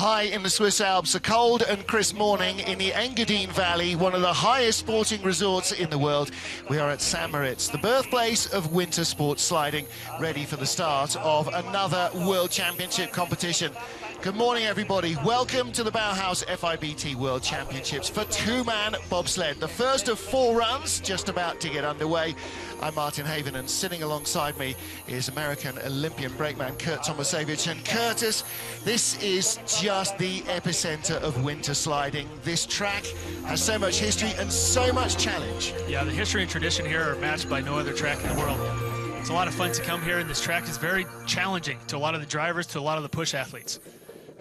High in the Swiss Alps, a cold and crisp morning in the Engadine Valley, one of the highest sporting resorts in the world. We are at St. Moritz, the birthplace of winter sports sliding, ready for the start of another World Championship competition. Good morning, everybody. Welcome to the Bauhaus FIBT World Championships for two-man bobsled. The first of 4 runs just about to get underway. I'm Martin Haven, and sitting alongside me is American Olympian brakeman Kurt Tomasevich. And Curtis, this is just the epicenter of winter sliding. This track has so much history and so much challenge. Yeah, the history and tradition here are matched by no other track in the world. It's a lot of fun to come here, and this track is very challenging to a lot of the drivers, to a lot of the push athletes.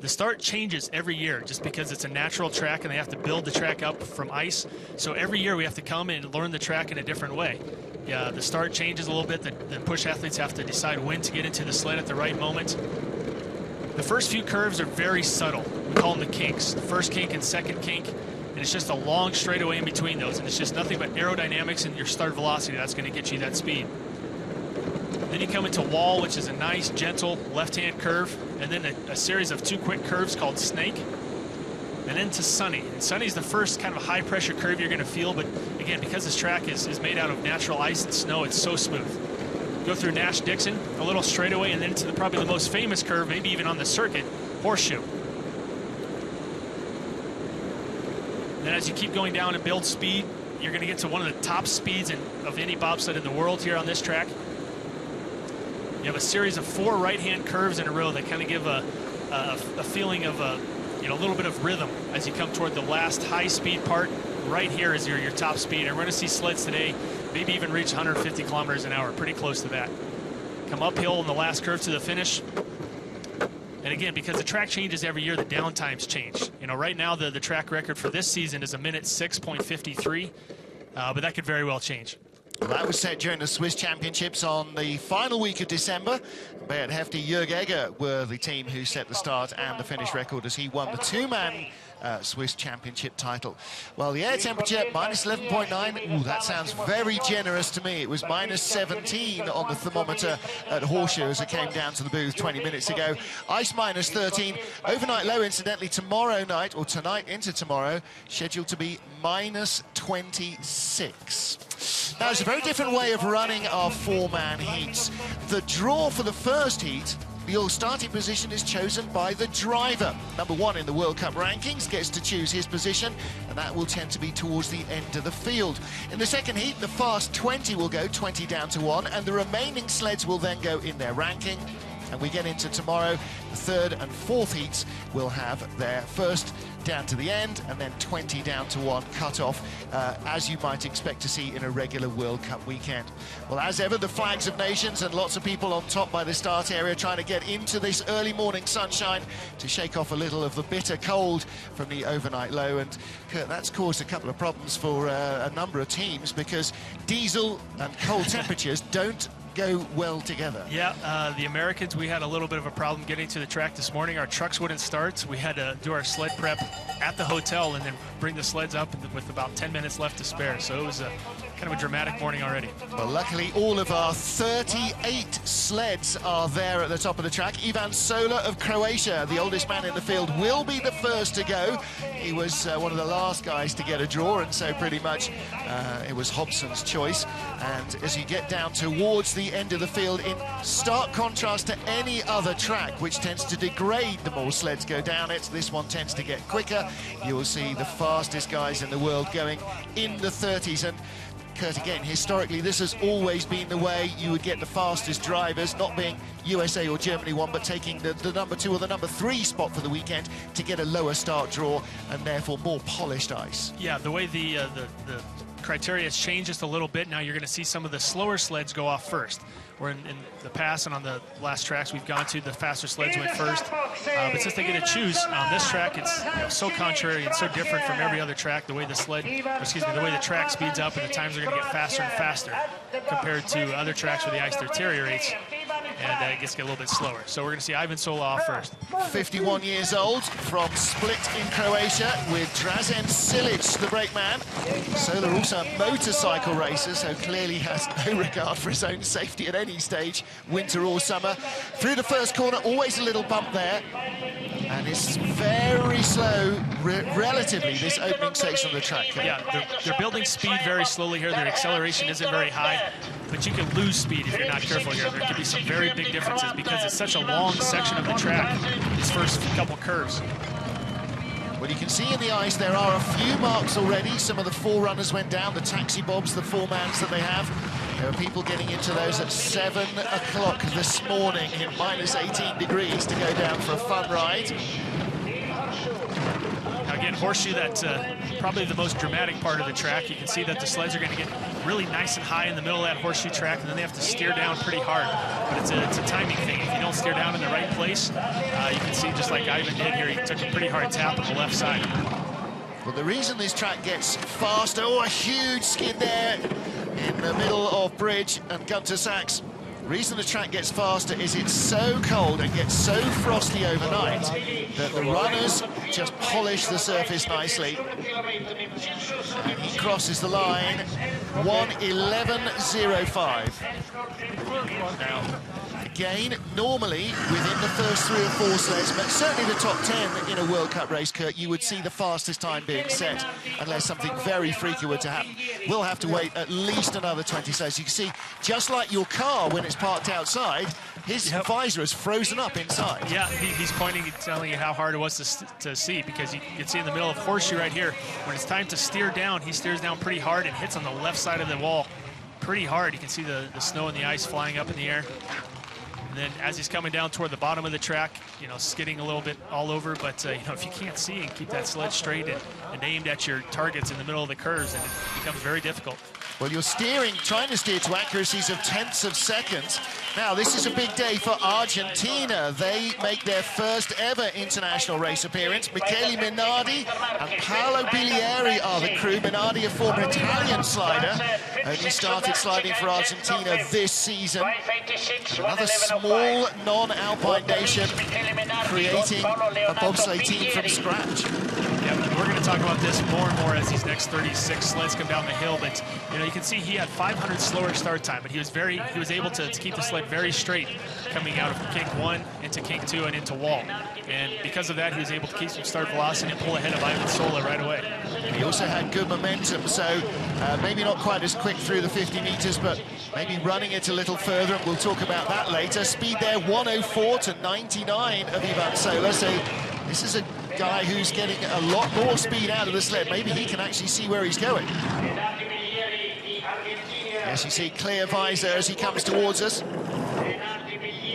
The start changes every year just because it's a natural track and they have to build the track up from ice. So every year we have to come and learn the track in a different way. Yeah, the start changes a little bit. The push athletes have to decide when to get into the sled at the right moment. The first few curves are very subtle. We call them the kinks. The first kink and second kink. And it's just a long straightaway in between those. And it's just nothing but aerodynamics and your start velocity that's going to get you that speed. Then you come into wall, which is a nice, gentle left-hand curve, and then a series of 2 quick curves called snake, and then to sunny. And sunny's the first kind of high-pressure curve you're going to feel, but again, because this track is made out of natural ice and snow, it's so smooth. Go through Nash-Dixon, a little straightaway, and then to probably the most famous curve, maybe even on the circuit, horseshoe. Then as you keep going down and build speed, you're going to get to one of the top speeds of any bobsled in the world here on this track. You have a series of 4 right-hand curves in a row that kind of give a feeling of a little bit of rhythm as you come toward the last high-speed part. Right here is your top speed, and we're going to see sleds today maybe even reach 150 kilometers an hour, pretty close to that. Come uphill in the last curve to the finish. And again, because the track changes every year, the down times change. Right now the track record for this season is 1:06.53, but that could very well change. Well, that was set during the Swiss Championships on the final week of December. Beat Hefty, Jörg Egger were the team who set the start and the finish record as he won the two-man Swiss Championship title. Well, the air temperature, minus 11.9. Ooh, that sounds very generous to me. It was minus 17 on the thermometer at Horseshoe as it came down to the booth 20 minutes ago. Ice minus 13. Overnight low, incidentally, tomorrow night, or tonight into tomorrow, scheduled to be minus 26. Now, it's a very different way of running our 4-man heats. The draw for the first heat, your starting position is chosen by the driver. Number 1 in the World Cup rankings gets to choose his position, and that will tend to be towards the end of the field. In the second heat, the fast 20 will go 20 down to 1, and the remaining sleds will then go in their ranking. And we get into tomorrow, the third and fourth heats will have their first down to the end and then 20 down to 1 cut off, as you might expect to see in a regular World Cup weekend. Well, as ever, the flags of nations and lots of people on top by the start area trying to get into this early morning sunshine to shake off a little of the bitter cold from the overnight low. And Kurt, that's caused a couple of problems for a number of teams because diesel and cold temperatures don't go well together. Yeah, the Americans, we had a little bit of a problem getting to the track this morning. Our trucks wouldn't start. We had to do our sled prep at the hotel and then bring the sleds up with about 10 minutes left to spare. So it was kind of a dramatic morning already. Well, luckily all of our 38 sleds are there at the top of the track. Ivan Sola of Croatia, the oldest man in the field, will be the first to go. He was one of the last guys to get a draw, and so pretty much it was Hobson's choice. And as you get down towards the end of the field, in stark contrast to any other track, which tends to degrade the more sleds go down it, this one tends to get quicker. You will see the fastest guys in the world going in the 30s. And Kurt, again, historically, this has always been the way you would get the fastest drivers, not being USA or Germany one, but taking the number 2 or the number 3 spot for the weekend to get a lower start draw and therefore more polished ice. Yeah, the way the criteria has changed just a little bit. Now you're going to see some of the slower sleds go off first. Where in the past and on the last tracks we've gone to, the faster sleds went first. But since they get to choose on this track, it's so contrary and so different from every other track. The way the the way the track speeds up and the times are going to get faster and faster compared to other tracks where the ice deteriorates. and it gets a little bit slower. So we're going to see Ivan Sola off first. 51 years old, from Split in Croatia, with Drazen Silic, the brakeman. Sola also a motorcycle racer, so clearly has no regard for his own safety at any stage, winter or summer. Through the first corner, always a little bump there. And it's very slow, relatively, this opening section of the track. Yeah, they're building speed very slowly here. Their acceleration isn't very high, but you can lose speed if you're not careful here. There could be some very big differences because it's such a long section of the track, these first couple curves. Well, you can see in the ice there are a few marks already. Some of the forerunners went down, the taxi bobs, the four-mans that they have. There are people getting into those at 7 o'clock this morning in minus 18 degrees to go down for a fun ride. Now again, horseshoe, that's probably the most dramatic part of the track. You can see that the sleds are going to get really nice and high in the middle of that horseshoe track, and then they have to steer down pretty hard. But it's a timing thing. If you don't steer down in the right place, you can see just like Ivan did here, he took a pretty hard tap on the left side. Well, the reason this track gets faster, oh, a huge skid there in the middle of Bridge and Gunter Sachs. The reason the track gets faster is it's so cold and gets so frosty overnight that the runners just polish the surface nicely. And he crosses the line, 1:11.05. Now, again, normally within the first 3 or 4 sleds, but certainly the top 10 in a World Cup race, Kurt, you would see the fastest time being set unless something very freaky were to happen. We'll have to wait at least another 20 sleds. You can see, just like your car when it's parked outside, his visor is frozen up inside. Yeah, he's pointing and telling you how hard it was to see, because you can see in the middle of horseshoe right here, when it's time to steer down, he steers down pretty hard and hits on the left side of the wall pretty hard. You can see the snow and the ice flying up in the air. And then as he's coming down toward the bottom of the track, you know, skidding a little bit all over, but you know, if you can't see and keep that sled straight and aimed at your targets in the middle of the curves, then it becomes very difficult. Well, you're trying to steer to accuracies of tenths of seconds. Now, this is a big day for Argentina. They make their first ever international race appearance. Michele Minardi and Paolo Bilieri are the crew. Minardi, a former Italian slider, only started sliding for Argentina this season. Another small non-alpine nation creating a bobsleigh team from scratch. Yeah, we're going to talk about this more and more as these next 36 sleds come down the hill. But you know, you can see he had 500 slower start time, but he was able to keep the sled very straight coming out of kink 1 into kink 2 and into wall. And because of that, he was able to keep some start velocity and pull ahead of Ivan Sola right away. And he also had good momentum, so maybe not quite as quick through the 50 meters, but maybe running it a little further, and we'll talk about that later. Speed there, 104 to 99 of Ivan Sola, so this is a guy who's getting a lot more speed out of the sled. Maybe he can actually see where he's going. Yes, you see clear visor as he comes towards us.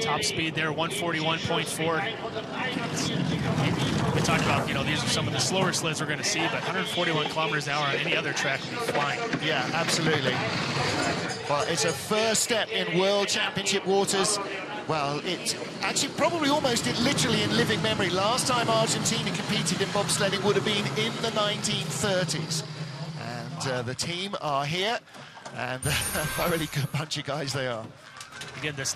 Top speed there, 141.4. We talked about, you know, these are some of the slower sleds we're going to see, but 141 kilometers an hour on any other track would be flying. Yeah, absolutely. Well, it's a first step in World Championship waters. Well, it's actually probably almost literally in living memory. Last time Argentina competed in bobsledding would have been in the 1930s. And the team are here, and a really good bunch of guys they are. Again, this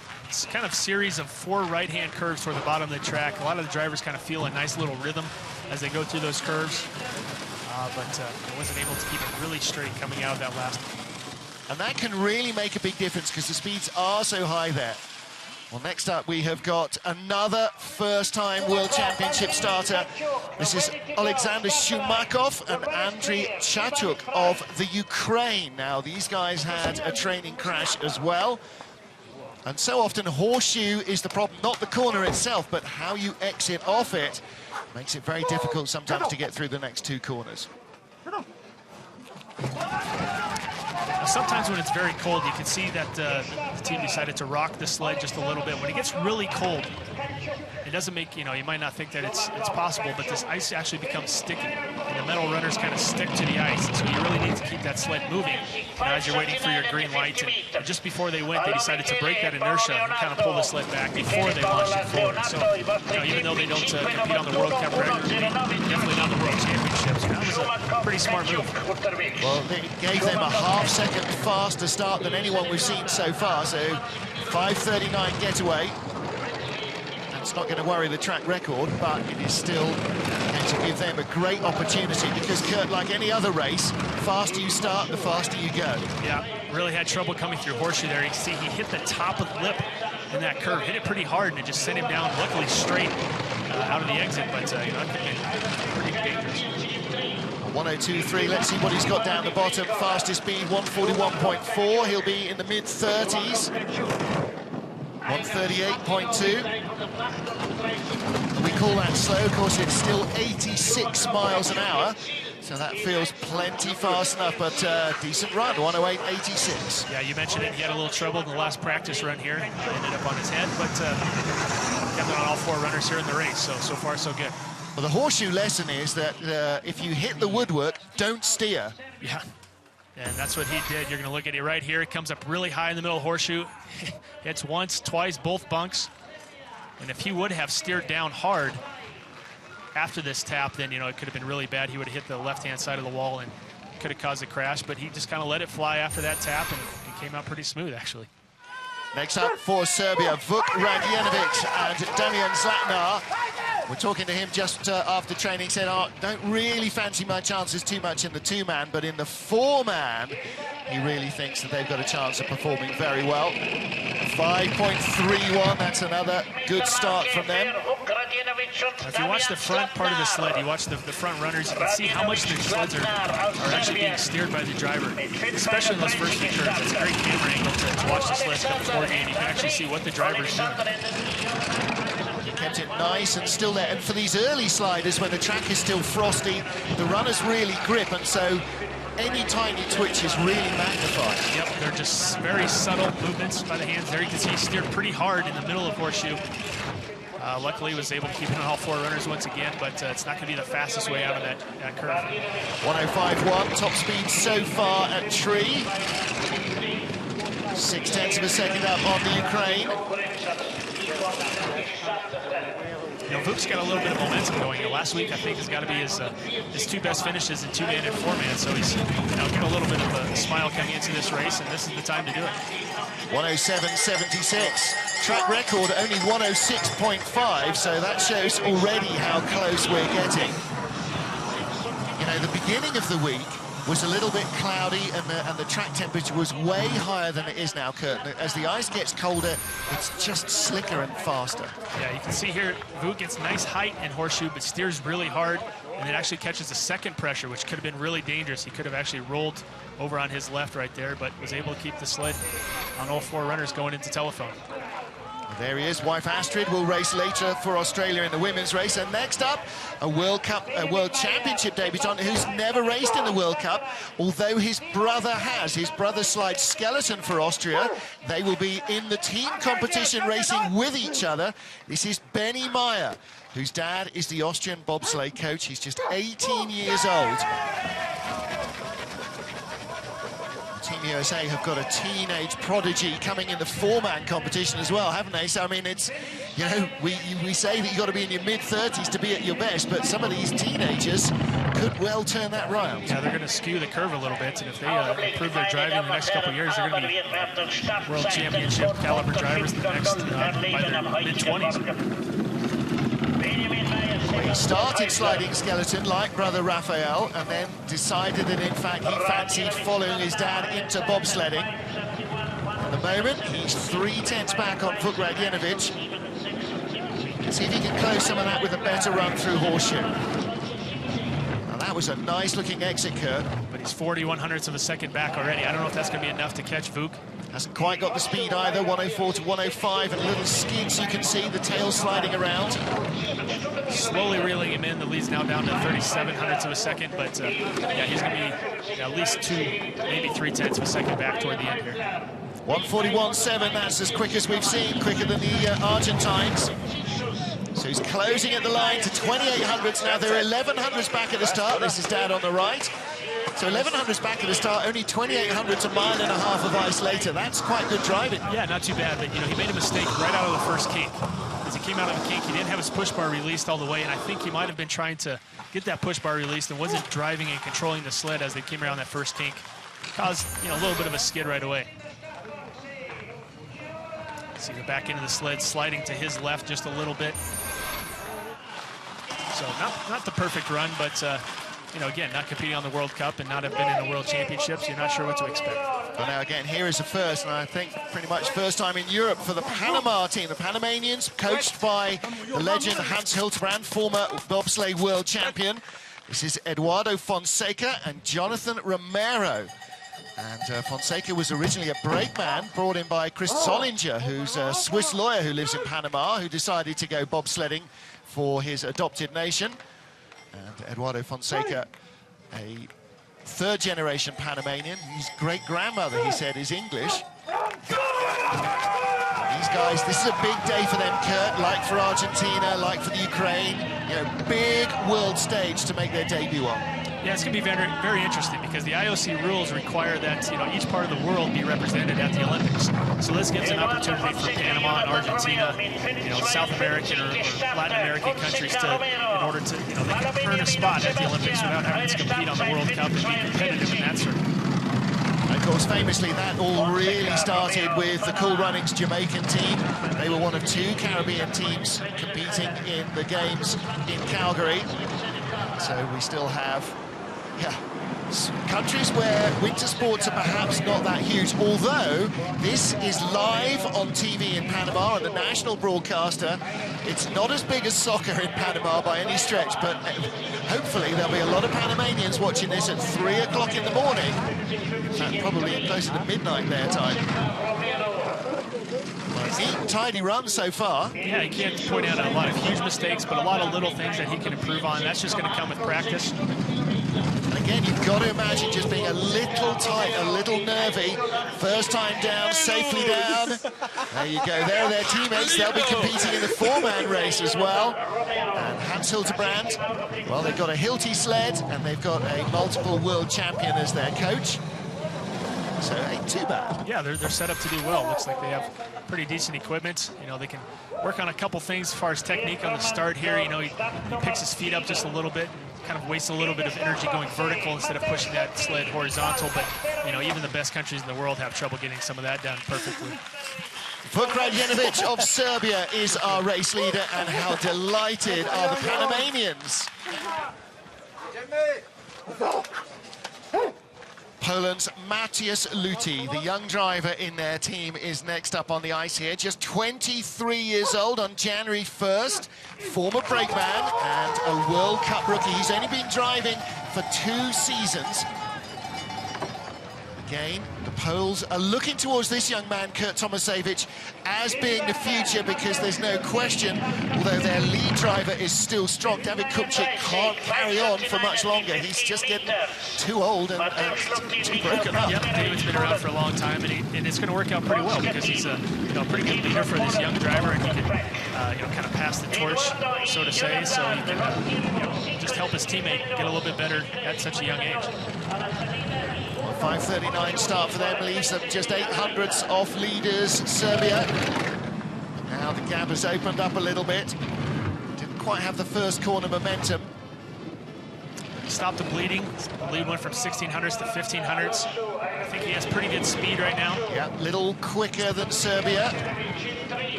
kind of series of 4 right-hand curves toward the bottom of the track. A lot of the drivers kind of feel a nice little rhythm as they go through those curves, but wasn't able to keep it really straight coming out of that last one. And that can really make a big difference because the speeds are so high there. Well, next up, we have got another first-time World Championship starter. This is Alexander Shumakov and Andriy Chachuk of the Ukraine. Now, these guys had a training crash as well. And so often, horseshoe is the problem, not the corner itself, but how you exit off it makes it very difficult sometimes to get through the next 2 corners. Sometimes when it's very cold, you can see that the team decided to rock the sled just a little bit. When it gets really cold, it doesn't make, you know, you might not think that it's possible, but this ice actually becomes sticky, and the metal runners kind of stick to the ice, and so you really need to keep that sled moving, you know, as you're waiting for your green light. And just before they went, they decided to break that inertia and kind of pull the sled back before they launched it forward. So, you know, even though they don't compete on the World Cup regularly, definitely not the World Championships, that was a pretty smart move. Well, it gave them a half-second faster start than anyone we've seen so far, so 5:39 getaway. That's not going to worry the track record, but it is still going to give them a great opportunity because, Kurt, like any other race, the faster you start, the faster you go. Yeah, really had trouble coming through Horseshoe there. You can see he hit the top of the lip in that curve, hit it pretty hard, and it just sent him down, luckily straight out of the exit, but you know, it could be pretty dangerous. 102.3, let's see what he's got down the bottom. Fastest speed, 141.4. He'll be in the mid-30s. 138.2. We call that slow, of course it's still 86 miles an hour, so that feels plenty fast enough, but decent run, 108.86. Yeah, you mentioned it, he had a little trouble in the last practice run here, ended up on his head, but kept it on all four runners here in the race, so far so good. Well, the horseshoe lesson is that if you hit the woodwork, don't steer. Yeah. And that's what he did. You're going to look at it right here. It comes up really high in the middle of Horseshoe. Hits once, twice, both bunks. And if he would have steered down hard after this tap, then, you know, it could have been really bad. He would have hit the left-hand side of the wall and could have caused a crash. But he just kind of let it fly after that tap, and it came out pretty smooth, actually. Next up for Serbia, Vuk Radjenovic and Damian Zlatnar. We're talking to him just after training, said, oh, don't really fancy my chances too much in the two-man, but in the four-man, he really thinks that they've got a chance of performing very well. 5.31, that's another good start from them. If you watch the front part of the sled, you watch the front runners, you can see how much the sleds are actually being steered by the driver, especially in those first few curves. It's a great camera angle to watch the sleds come forward, and you can actually see what the driver's doing. He kept it nice and still there, and for these early sliders, when the track is still frosty, the runners really grip, and so any tiny twitch is really magnified. Yep, they're just very subtle movements by the hands. There you can see he steered pretty hard in the middle of Horseshoe. Luckily, he was able to keep it on all four runners once again, but it's not going to be the fastest way out of that curve. 105.1, top speed so far at Tree. 0.6 of a second up on the Ukraine. You know, Vuk's got a little bit of momentum going. Last week, I think, has got to be his two best finishes in two-man and four-man, so he's got a little bit of a smile coming into this race, and this is the time to do it. 107.76. Track record only 106.5, so that shows already how close we're getting. You know, the beginning of the week was a little bit cloudy, and the track temperature was way higher than it is now, Kurt. As the ice gets colder, it's just slicker and faster. Yeah, you can see here, Vuk gets nice height in Horseshoe, but steers really hard, and it actually catches a second pressure, which could have been really dangerous. He could have actually rolled over on his left right there, but was able to keep the sled on all four runners going into telephone. There he is. Wife Astrid will race later for Australia in the women's race. And next up, a World Championship debutant who's never raced in the World Cup, although his brother has. His brother slides skeleton for Austria. They will be in the team competition racing with each other. This is Benny Meyer, whose dad is the Austrian bobsleigh coach. He's just 18 years old. Team USA have got a teenage prodigy coming in the four-man competition as well, haven't they? So, I mean, it's, you know, we say that you've got to be in your mid-30s to be at your best, but some of these teenagers could well turn that round. Yeah, they're going to skew the curve a little bit, and if they improve their driving in the next couple of years, they're going to be World Championship caliber drivers the next by their mid-20s. He started sliding skeleton like brother Raphael, and then decided that in fact he fancied following his dad into bobsledding. At the moment, he's 3/10 back on Vuk Radjenovic. See if he can close some of that with a better run through Horseshoe. Now that was a nice looking exit curve. But he's 41/100ths of a second back already. I don't know if that's going to be enough to catch Vuk. Hasn't quite got the speed either, 104 to 105, and little skids you can see, the tail sliding around. Slowly reeling him in, the lead's now down to 37/100ths of a second, but yeah, he's going to be at least 2, maybe 3/10 of a second back toward the end here. 141.7, that's as quick as we've seen, quicker than the Argentines. So he's closing at the line to 2800ths now. They're 1100ths back at the start. This is Dad on the right. So 1100ths back at the start, only 2800ths, a mile and a half of ice later. That's quite good driving. Yeah, not too bad, but you know, he made a mistake right out of the first kink. As he came out of the kink, he didn't have his push bar released all the way, and I think he might have been trying to get that push bar released and wasn't driving and controlling the sled as they came around that first kink. Caused, you know, a little bit of a skid right away. See the back end of the sled sliding to his left just a little bit. So not the perfect run, but you know, again, not competing on the World Cup and not have been in the World Championships, you're not sure what to expect. Well, now again, here is a first, and I think pretty much first time in Europe for the Panama team. The Panamanians, coached by the legend Hans Hildebrand, former bobsleigh world champion. This is Eduardo Fonseca and Jonathan Romero. And Fonseca was originally a brakeman brought in by Chris Zollinger, who's a Swiss lawyer who lives in Panama, who decided to go bobsledding for his adopted nation. And Eduardo Fonseca, a third-generation Panamanian. His great-grandmother, he said, is English. These guys, this is a big day for them, Kurt, like for Argentina, like for the Ukraine. You know, big world stage to make their debut on. Yeah, it's going to be very, very interesting because the IOC rules require that, you know, each part of the world be represented at the Olympics. So this gives an opportunity for Panama and Argentina, you know, South American or Latin American countries to, in order to, you know, they can earn a spot at the Olympics without having to compete on the World Cup and be competitive in that circuit. Of course, famously, that all really started with the Cool Runnings Jamaican team. They were one of two Caribbean teams competing in the games in Calgary. So we still have, countries where winter sports are perhaps not that huge, although this is live on TV in Panama and the national broadcaster. It's not as big as soccer in Panama by any stretch, but hopefully there'll be a lot of Panamanians watching this at 3 o'clock in the morning. In fact, probably closer to midnight their time. Neat and tidy run so far. Yeah, he can't point out a lot of huge mistakes, but a lot of little things that he can improve on. That's just going to come with practice. Again, you've got to imagine just being a little tight, a little nervy. First time down, safely down. There you go, there are their teammates. They'll be competing in the four-man race as well. And Hans Hildebrand, well, they've got a Hilti sled, and they've got a multiple world champion as their coach. So ain't too bad. Yeah, they're set up to do well. Looks like they have pretty decent equipment. You know, they can work on a couple things as far as technique on the start here. You know, he picks his feet up just a little bit, kind of wastes a little bit of energy going vertical instead of pushing that sled horizontal. But, you know, even the best countries in the world have trouble getting some of that done perfectly. Vukrad Jenovic of Serbia is our race leader, and how delighted are the Panamanians. Poland's Matthias Luti, the young driver in their team, is next up on the ice here. Just 23 years old on January 1st, former brakeman and a World Cup rookie. He's only been driving for 2 seasons. Again, the Poles are looking towards this young man, Kurt Tomasewicz, as being the future, because there's no question, although their lead driver is still strong, David Kupchik can't carry on for much longer. He's just getting too old and too broken up. Yep, David's been around for a long time, and it's going to work out pretty well because he's a pretty good leader for this young driver, and he can kind of pass the torch, so to say, so he can just help his teammate get a little bit better at such a young age. 5:39 start for them, leaves them just 800ths off leaders, Serbia. Now the gap has opened up a little bit. Didn't quite have the first corner momentum. Stopped the bleeding. The lead went from 1600s to 1500s. I think he has pretty good speed right now. Yeah, little quicker than Serbia.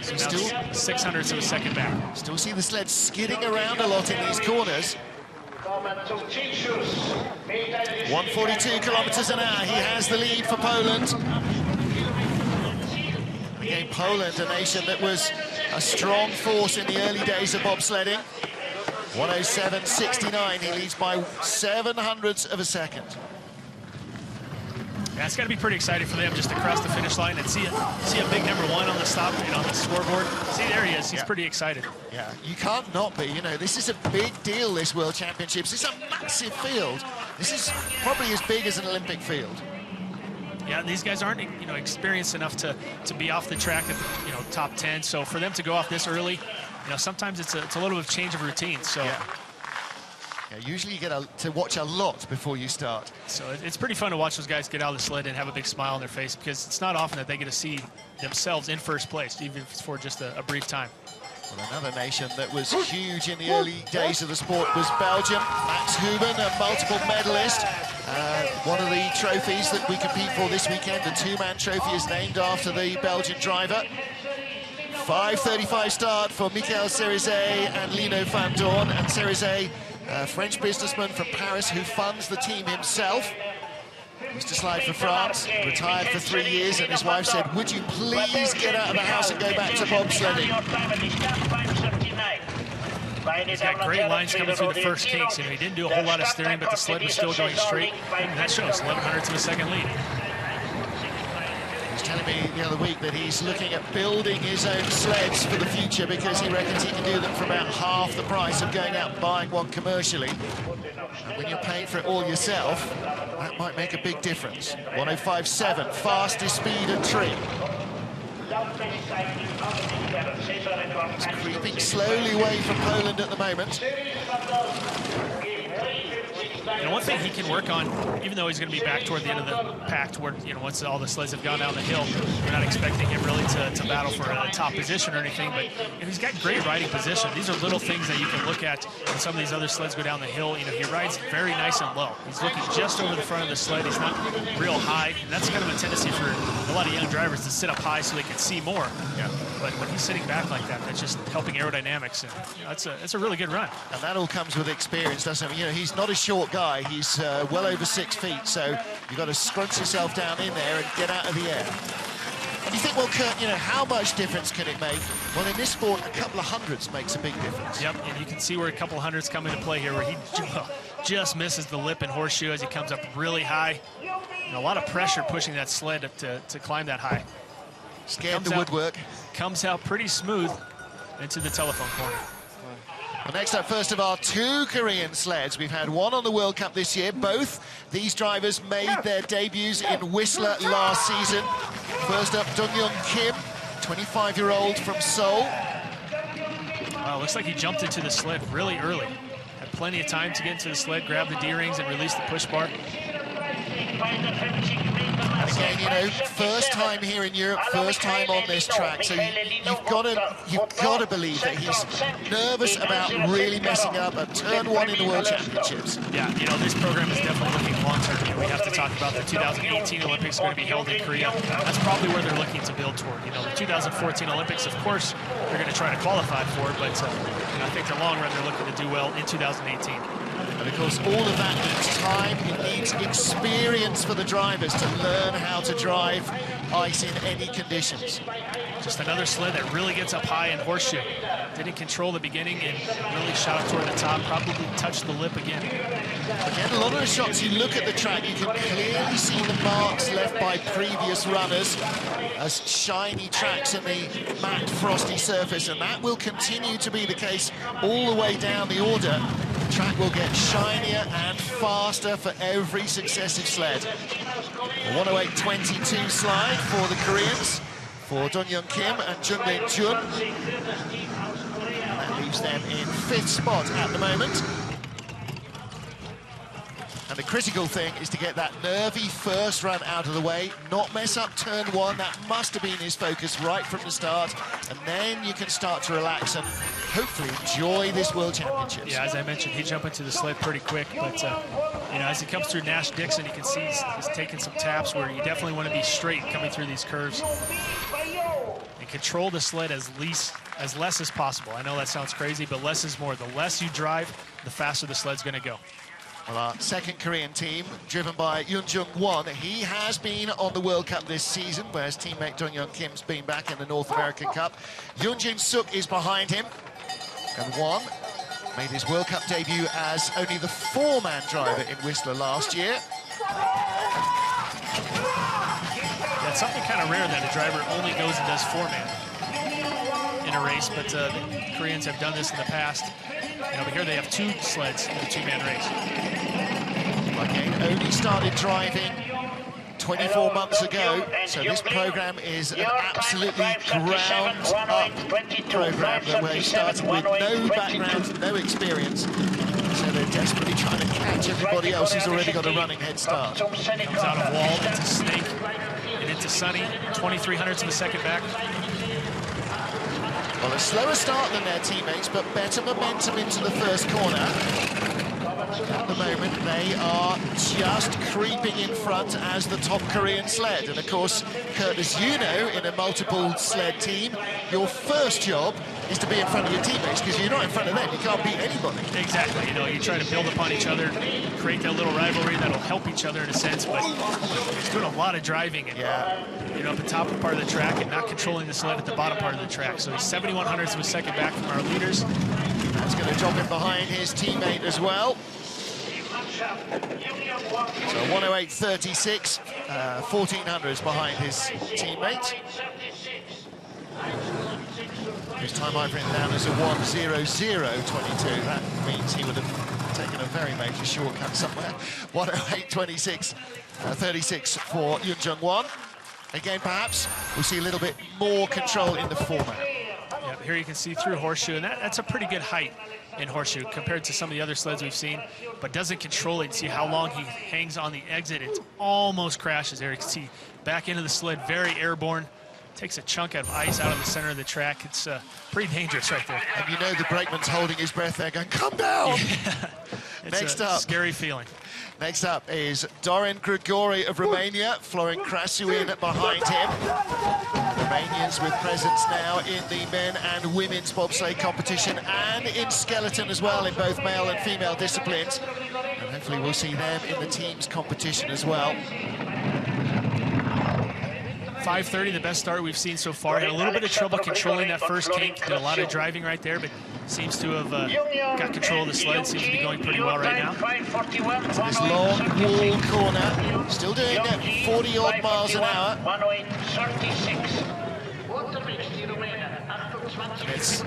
So still 600ths of a second back. Still see the sled skidding around a lot in these corners. 142 kilometers an hour, he has the lead for Poland. Again, Poland, a nation that was a strong force in the early days of bobsledding. 107.69, he leads by 700ths of a second. Yeah, it's got to be pretty exciting for them just to cross the finish line and see a big number 1 on the stop, on the scoreboard. See, there he is. He's pretty excited. Yeah, you can't not be. You know, this is a big deal, this World Championships. It's a massive field. This is probably as big as an Olympic field. Yeah, these guys aren't, experienced enough to be off the track at the, top 10. So for them to go off this early, sometimes it's a little bit of change of routine. So. Yeah. Yeah, usually you get to watch a lot before you start. So it's pretty fun to watch those guys get out of the sled and have a big smile on their face, because it's not often that they get to see themselves in first place, even if it's for just a brief time. Well, another nation that was huge in the early days of the sport was Belgium. Max Huben, a multiple medalist. One of the trophies that we compete for this weekend, the two-man trophy, is named after the Belgian driver. 5:35 start for Michael Cerizet and Lino van Doorn. And Cerizet, a French businessman from Paris who funds the team himself. Used to slide for France, retired for 3 years, and his wife said, would you please get out of the house and go back to bobsledding? He's got great lines coming through the first kinks. You know, he didn't do a whole lot of steering, but the sled was still going straight. And that shows 11/100ths of a second lead. He was telling me the other week that he's looking at building his own sleds for the future because he reckons he can do them for about half the price of going out and buying one commercially. And when you're paying for it all yourself, that might make a big difference. 1:05.7, fastest speed at Tree. It's creeping slowly away from Poland at the moment. And one thing he can work on, even though he's going to be back toward the end of the pack, toward, you know, once all the sleds have gone down the hill, we're not expecting him really to battle for a top position or anything, but he's got great riding position. These are little things that you can look at when some of these other sleds go down the hill. You know, he rides very nice and low. He's looking just over the front of the sled. He's not real high, and that's kind of a tendency for a lot of young drivers to sit up high so they can see more. Yeah. But when he's sitting back like that, that's just helping aerodynamics, and you know, it's a really good run. And that all comes with experience, doesn't it? You know, he's not a short guy. He's well over 6 feet, so you've got to scrunch yourself down in there and get out of the air. And you think, well, Kurt, you know, how much difference can it make? Well, in this sport, a couple of hundreds makes a big difference. Yep, and you can see where a couple of hundreds come into play here, where he just misses the lip and horseshoe as he comes up really high. And a lot of pressure pushing that sled up to climb that high. Scared the woodwork. Comes out pretty smooth into the telephone corner. Well, next up, first of our 2 Korean sleds. We've had one on the World Cup this year. Both these drivers made their debuts in Whistler last season. First up, Dong-Young Kim, 25-year-old from Seoul. Wow, looks like he jumped into the sled really early. Had plenty of time to get into the sled, grab the D-rings, and release the push bar. Again, you know, first time here in Europe, first time on this track, so you've got to believe that he's nervous about really messing up at turn 1 in the World Championships. Yeah, you know, this program is definitely looking long-term. You know, we have to talk about the 2018 Olympics going to be held in Korea. That's probably where they're looking to build toward. You know, the 2014 Olympics, of course, they're going to try to qualify for it, but you know, I think the long run they're looking to do well in 2018. And of course, all of that needs time, it needs experience for the drivers to learn how to drive ice in any conditions. Just another sled that really gets up high in horseshoe. Didn't control the beginning and really shot up toward the top, probably touched the lip again. Again, a lot of the shots, you look at the track, you can clearly see the marks left by previous runners as shiny tracks in the matte, frosty surface, and that will continue to be the case all the way down the order. The track will get shinier and faster for every successive sled. A 1:08.22 slide for the Koreans, for Dong-Young Kim and Jung-Lin Jun. And that leaves them in 5th spot at the moment. And the critical thing is to get that nervy first run out of the way, not mess up turn 1. That must have been his focus right from the start. And then you can start to relax and hopefully enjoy this World Championships. Yeah, as I mentioned, he jumped into the sled pretty quick, but you know, as he comes through Nash-Dixon, you can see he's taking some taps where you definitely want to be straight coming through these curves. And control the sled as less as possible. I know that sounds crazy, but less is more. The less you drive, the faster the sled's going to go. Well, our second Korean team, driven by Yoon Jung-won, he has been on the World Cup this season, whereas teammate Dong-Young Kim's been back in the North American Cup. Yoon Jin-suk is behind him, and Won made his World Cup debut as only the 4-man driver in Whistler last year. Yeah, it's something kind of rare that a driver only goes and does 4-man in a race, but the Koreans have done this in the past. You know, but here they have 2 sleds in a 2-man race. Again, only started driving 24 months ago, so this program is an absolutely ground-up program where they started with no background, no experience, so they're desperately trying to catch everybody else who's already got a running head start. Comes out of Wall into Snake and into Sunny, 23/100ths of a second back. Well, a slower start than their teammates, but better momentum into the first corner. At the moment, they are just creeping in front as the top Korean sled. And of course, Kurt, as you know, in a multiple sled team, your first job is to be in front of your teammates, because if you're not in front of them, you can't beat anybody. Exactly. You know, you try to build upon each other, create that little rivalry that'll help each other in a sense, but he's doing a lot of driving and, you know, up the top part of the track and not controlling the sled at the bottom part of the track. So he's 71/100ths of a second back from our leaders. That's going to drop him behind his teammate as well. So 108.36, 1400s behind his teammate. His time I've written down as a 1:00.22. That means he would have taken a very major shortcut somewhere. 108.26, 36 for Yoon Jung-won. Again, perhaps we'll see a little bit more control in the format. Yeah, here you can see through horseshoe, and that's a pretty good height in horseshoe compared to some of the other sleds we've seen, but doesn't control it. See how long he hangs on the exit. It almost crashes there. You can see back into the sled, very airborne. Takes a chunk of ice out of the center of the track. It's pretty dangerous right there. And you know the brakeman's holding his breath there going, come down! Yeah. It's Next a up. Scary feeling. Next up is Dorin Grigori of Romania, Florin Krasuin behind him. Romanians with presence now in the men and women's bobsleigh competition and in skeleton as well, in both male and female disciplines. And hopefully we'll see them in the teams competition as well. 5:30, the best start we've seen so far. Had a little bit of trouble controlling that first kink. Did a lot of driving right there, but seems to have got control of the sled. Seems to be going pretty well right now. So this long wall corner, still doing 40-odd miles an hour.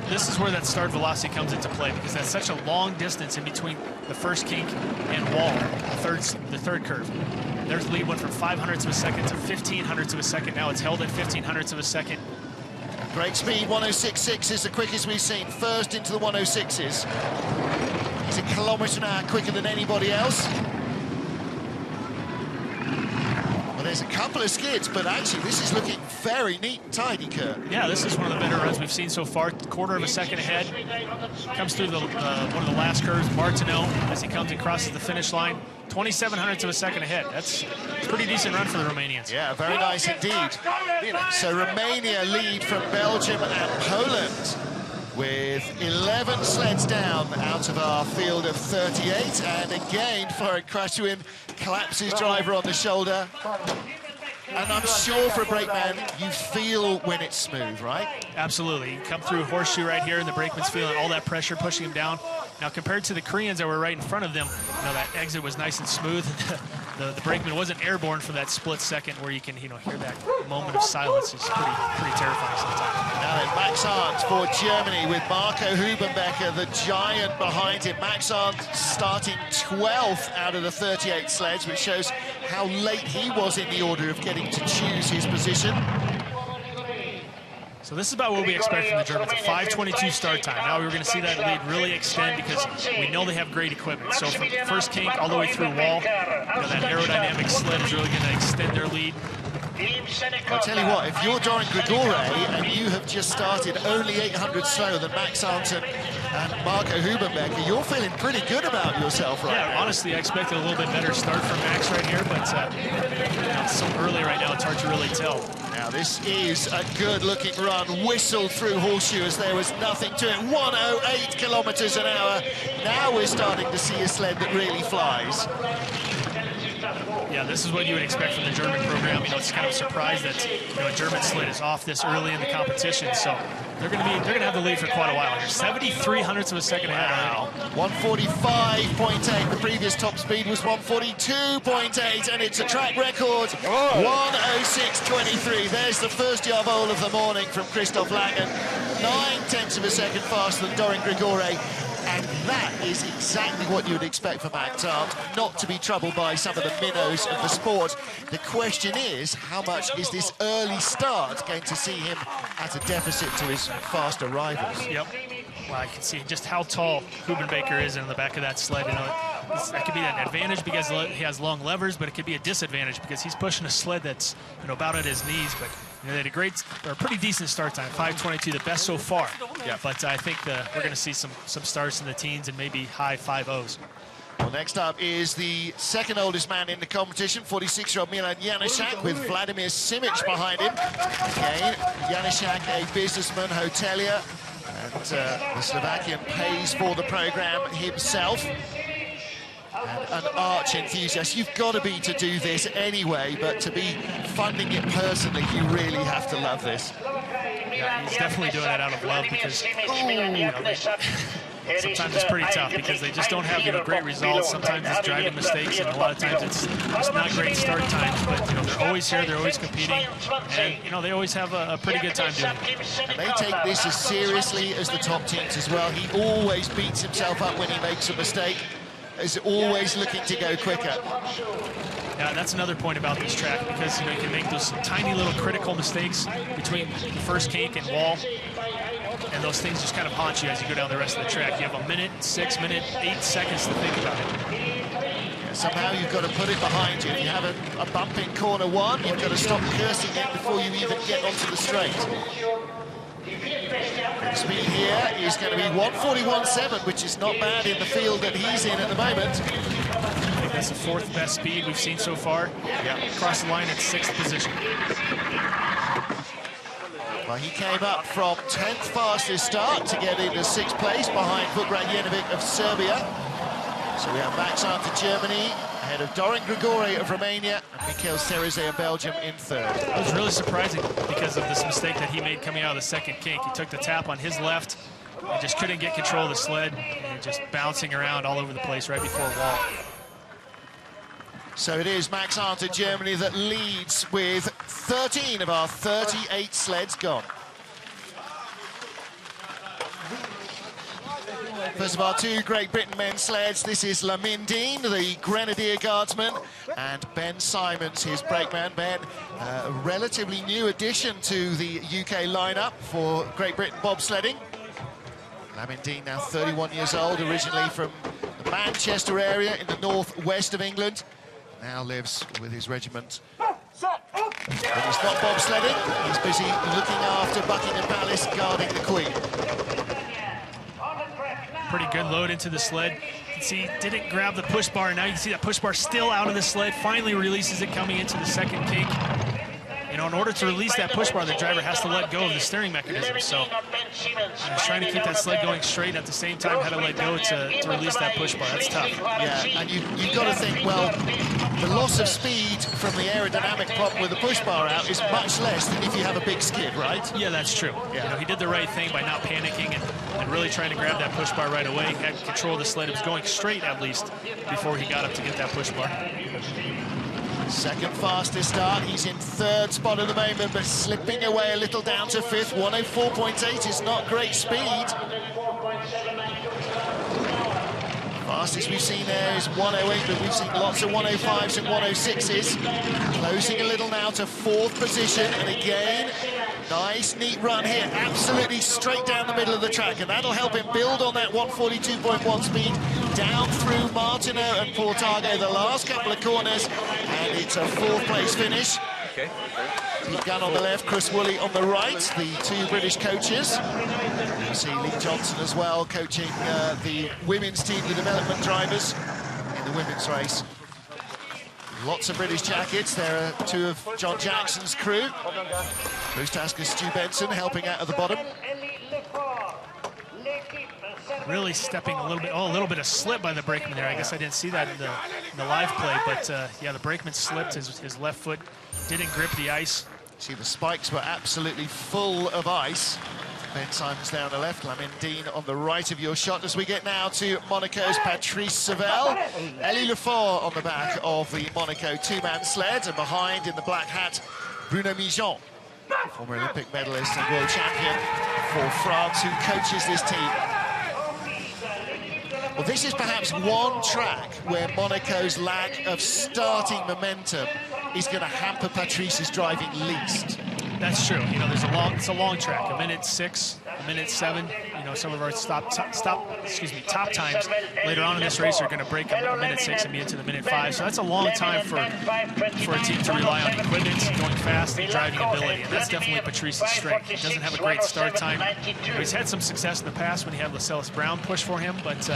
This is where that start velocity comes into play, because that's such a long distance in between the first kink and wall, the third curve. There's the lead went from 500ths of a second to 1500ths of a second. Now it's held at 1500ths of a second. Great speed, 106.6 is the quickest we've seen. First into the 106s. He's a kilometre an hour quicker than anybody else. Well, there's a couple of skids, but actually this is looking very neat and tidy, Kurt. Yeah, this is one of the better runs we've seen so far. Quarter of a second ahead. Comes through the one of the last curves, Martineau, as he comes and crosses the finish line. 2700ths of a second ahead. That's a pretty decent run for the Romanians. Yeah, very nice indeed. So Romania lead from Belgium and Poland with 11 sleds down out of our field of 38. And again, Florin Krasuin claps his driver on the shoulder. And I'm sure for a brakeman, you feel when it's smooth, right? Absolutely. You come through horseshoe right here, and the brakeman's feeling all that pressure pushing him down. Now, compared to the Koreans that were right in front of them, you know, that exit was nice and smooth. The brakeman wasn't airborne for that split second where you can, you know, hear that moment of silence. It's pretty terrifying sometimes. Now then, Max Arndt for Germany with Marco Hubenbecker, the giant behind him. Max Arndt starting 12th out of the 38 sleds, which shows how late he was in the order of getting to choose his position. So this is about what we expect from the Germans, a 5:22 start time. Now we're going to see that lead really extend because we know they have great equipment. So from first kink all the way through wall, you know, that aerodynamic sled is really going to extend their lead. I'll tell you what, if you're Dorin Grigori and you have just started only 800 slower than Max Arndt and Marco Hubenbecker, you're feeling pretty good about yourself right now. Yeah, honestly, I expected a little bit better start from Max right here, but you know, it's so early right now, it's hard to really tell. Now this is a good-looking run, whistled through horseshoe as there was nothing to it. 108 kilometers an hour. Now we're starting to see a sled that really flies. Yeah, this is what you would expect from the German program. You know, it's kind of a surprise that, you know, a German sled is off this early in the competition. So they're going to have the lead for quite a while here. 7300ths of a second ahead. Wow. 145.8. The previous top speed was 142.8, and it's a track record. 106.23. There's the first Yarvol of the morning from Christoph Langen. 9/10 of a second faster than Dorin Grigori. And that is exactly what you would expect from Max Arndt, not to be troubled by some of the minnows of the sport. The question is, how much is this early start going to see him at a deficit to his faster rivals? Yep. Well, I can see just how tall Hubenbecker is in the back of that sled. You know, that could be an advantage because he has long levers, but it could be a disadvantage because he's pushing a sled that's, you know, about at his knees. But you know, they had a pretty decent start time, 5:22, the best so far. Yeah. But I think we're going to see some starts in the teens and maybe high 5.0s. Well, Well, next up is the second oldest man in the competition, 46-year-old Milan Janešák, with Vladimir Simic behind him. Again, Janešák, a businessman, hotelier, and the Slovakian pays for the program himself. And an arch enthusiast. You've got to be to do this anyway, but to be funding it personally, you really have to love this. Yeah, he's definitely doing it out of love because sometimes it's pretty tough because they just don't have great results. Sometimes it's driving mistakes, and a lot of times it's not great start times. But they're always here, they're always competing, and they always have a pretty good time doing it. And they take this as seriously as the top teams as well. He always beats himself up when he makes a mistake. Is always looking to go quicker. Yeah, that's another point about this track because you can make those tiny little critical mistakes between the first kink and wall, and those things just kind of haunt you as you go down the rest of the track. You have 1 minute, 6 minutes, 8 seconds to think about it. Yeah, somehow you've got to put it behind you. If you have a bump in corner one, you've got to stop cursing it before you even get onto the straight. The speed here is going to be 1:41.7, which is not bad in the field that he's in at the moment. I think that's the 4th best speed we've seen so far. Yeah, across the line at 6th position. Well, he came up from 10th fastest start to get into 6th place behind Vudrag Jenovic of Serbia. So we have Max Arndt of Germany, ahead of Dorin Grigore of Romania, and Mikel Cerizet of Belgium in 3rd. It was really surprising because of this mistake that he made coming out of the second kink. He took the tap on his left and just couldn't get control of the sled, and just bouncing around all over the place right before a wall. So it is Max Arndt of Germany that leads with 13 of our 38 sleds gone. First of our 2 Great Britain men's sleds, this is Lamin Dean, the Grenadier Guardsman, and Ben Simons, his brakeman. Ben, a relatively new addition to the UK lineup for Great Britain bobsledding. Lamin Dean, now 31 years old, originally from the Manchester area in the northwest of England. Now lives with his regiment. When he's not bobsledding, he's busy looking after Buckingham Palace, guarding the Queen. Pretty good load into the sled. You can see didn't grab the push bar. Now you can see that push bar still out of the sled. Finally releases it coming into the second kink. In order to release that push bar, the driver has to let go of the steering mechanism. So he's trying to keep that sled going straight, at the same time had to let go to release that push bar. That's tough. Yeah, and you've got to think, well, the loss of speed from the aerodynamic problem with the push bar out is much less than if you have a big skid, right? Yeah, that's true. Yeah. He did the right thing by not panicking and really trying to grab that push bar right away. Had control of the sled. It was going straight, at least, before he got up to get that push bar. Second fastest start. He's in 3rd spot at the moment, but slipping away a little down to 5th. 1:04.8 is not great speed. Fastest we've seen there is 1:08, but we've seen lots of 1:05s and 1:06s. Closing a little now to 4th position, and again, nice, neat run here. Absolutely straight down the middle of the track, and that'll help him build on that 1:42.1 speed down through Martineau and Portago, the last couple of corners, and it's a 4th place finish. Okay. Pete Gunn on the left, Chris Woolley on the right, the 2 British coaches. You see Lee Johnson as well, coaching the women's team, the development drivers in the women's race. Lots of British jackets. There are 2 of John Jackson's crew. Bruce Tasker, Stu Benson helping out at the bottom. Really stepping a little bit of slip by the brakeman there. I guess I didn't see that in the live play, but yeah, the brakeman slipped. His left foot didn't grip the ice. See, the spikes were absolutely full of ice. Ben Simons there on the left, Lamin Dean on the right of your shot. As we get now to Monaco's Patrice Sauvel, Elie Lefort on the back of the Monaco 2-man sled, and behind in the black hat, Bruno Mijon, former Olympic medalist and world champion for France, who coaches this team. Well, this is perhaps one track where Monaco's lack of starting momentum is going to hamper Patrice's driving least. That's true. It's a long track. 1:06, 1:07. some of our top times later on in this race are going to break a minute 6 and be into the minute 5. So that's a long time for a team to rely on equipment, going fast, and driving ability. And that's definitely Patrice's strength. He doesn't have a great start time. He's had some success in the past when he had Lascelles Brown push for him, but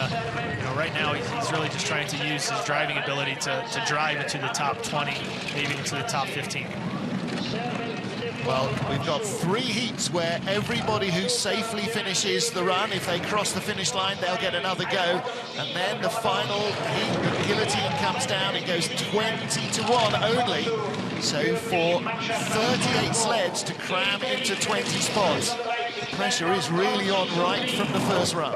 right now he's really just trying to use his driving ability to drive into the top 20, maybe into the top 15. Well, we've got 3 heats where everybody who safely finishes the run, if they cross the finish line, they'll get another go. And then the final heat, the guillotine comes down. It goes 20-1 only. So for 38 sleds to cram into 20 spots, the pressure is really on right from the first run.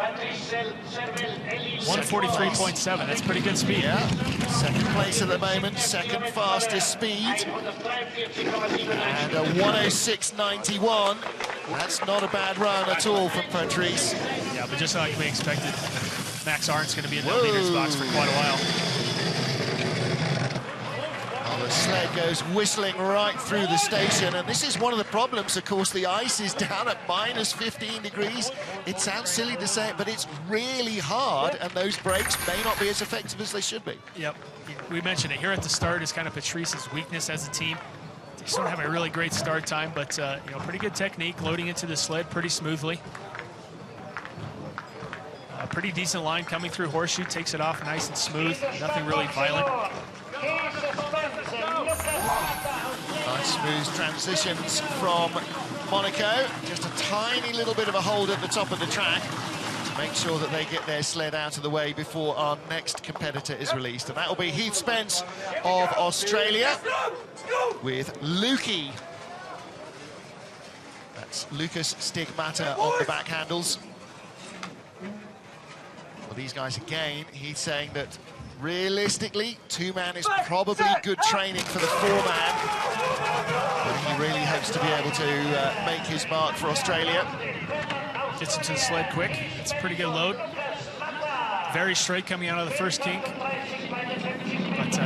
143.7, that's pretty good speed. Yeah, second place at the moment, second fastest speed. And a 106.91. That's not a bad run at all from Patrice. Yeah, but just like we expected, Max Arndt's going to be in the leader's box for quite a while. The sled goes whistling right through the station, and this is one of the problems. Of course, the ice is down at minus 15 degrees. It sounds silly to say it, but it's really hard, and those brakes may not be as effective as they should be. Yep, we mentioned it here at the start is kind of Patrice's weakness as a team. They just don't have a really great start time, but pretty good technique, loading into the sled pretty smoothly. A pretty decent line coming through horseshoe, takes it off nice and smooth, nothing really violent. Nice smooth transitions from Monaco. Just a tiny little bit of a hold at the top of the track to make sure that they get their sled out of the way before our next competitor is released. And that will be Heath Spence of Australia with Lukey. That's Lucas Stigmata on the back handles. Well, these guys again, he's saying that realistically, 2-man is probably good training for the 4-man. But he really hopes to be able to make his mark for Australia. Gets into the sled quick. It's a pretty good load. Very straight coming out of the first kink. But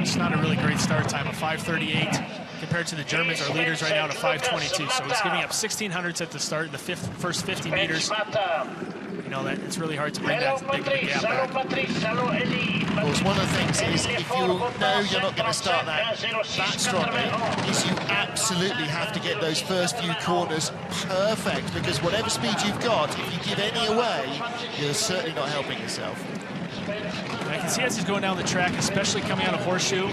it's not a really great start time, a 5:38 compared to the Germans, our leaders right now, at a 5:22. So he's giving up 1600s at the start of the first 50 meters. That it's really hard to bring that big of a gap back. Of course, one of the things is if you know you're not going to start that strongly, is you absolutely have to get those first few corners perfect, because whatever speed you've got, if you give any away, you're certainly not helping yourself. I can see as he's going down the track, especially coming out of horseshoe.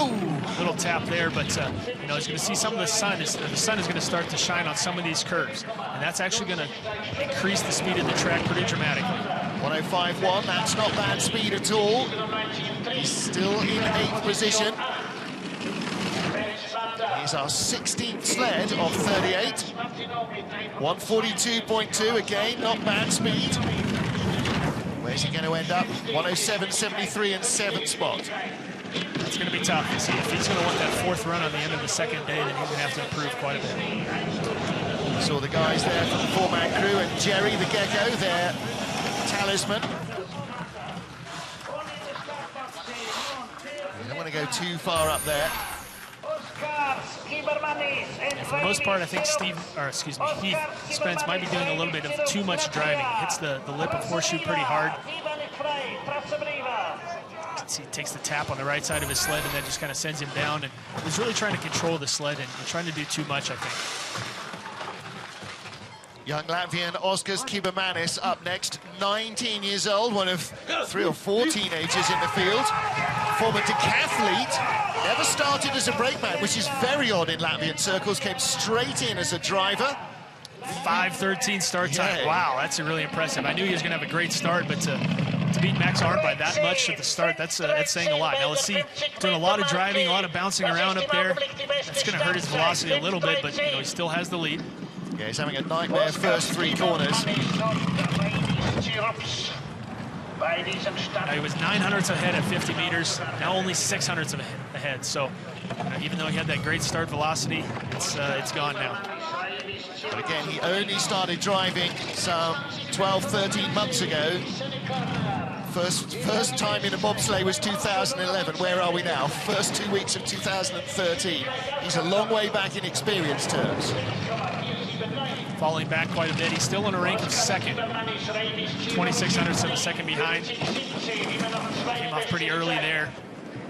Ooh, little tap there, but he's going to see some of the sun. The sun is going to start to shine on some of these curves, and that's actually going to increase the speed of the track pretty dramatically. 105.1, that's not bad speed at all. He's still in 8th position. He's our 16th sled of 38. 142.2 again, not bad speed. Where's he going to end up? 107.73 in 7th spot. It's going to be tough. If he's going to want that 4th run on the end of the second day, then he's going to have to improve quite a bit. Saw the guys there from the 4-man crew, and Jerry the Gecko, their talisman. You don't want to go too far up there. And for the most part, I think Heath Spence might be doing a little bit of too much driving. He hits the lip of horseshoe pretty hard. He takes the tap on the right side of his sled and then just kind of sends him down, and he's really trying to control the sled and trying to do too much, I think. Young Latvian Oskars Kibermanis up next, 19 years old, one of 3 or 4 teenagers in the field. Former decathlete, never started as a brakeman, which is very odd in Latvian circles, came straight in as a driver. 5:13 start time. Yeah. Wow, that's really impressive. I knew he was going to have a great start, but to beat Max Arndt by that much at the start, that's saying a lot. Now let's see, doing a lot of driving, a lot of bouncing around up there. That's going to hurt his velocity a little bit, but he still has the lead. Yeah, he's having a nightmare first 3 corners. Now he was 900ths ahead at 50 meters, now only 600ths ahead. So even though he had that great start velocity, it's gone now. But again, he only started driving some 12, 13 months ago. First time in a bobsleigh was 2011. Where are we now? First 2 weeks of 2013. He's a long way back in experience terms. falling back quite a bit. He's still in a rank of second, 2,600ths of a second behind. Came off pretty early there.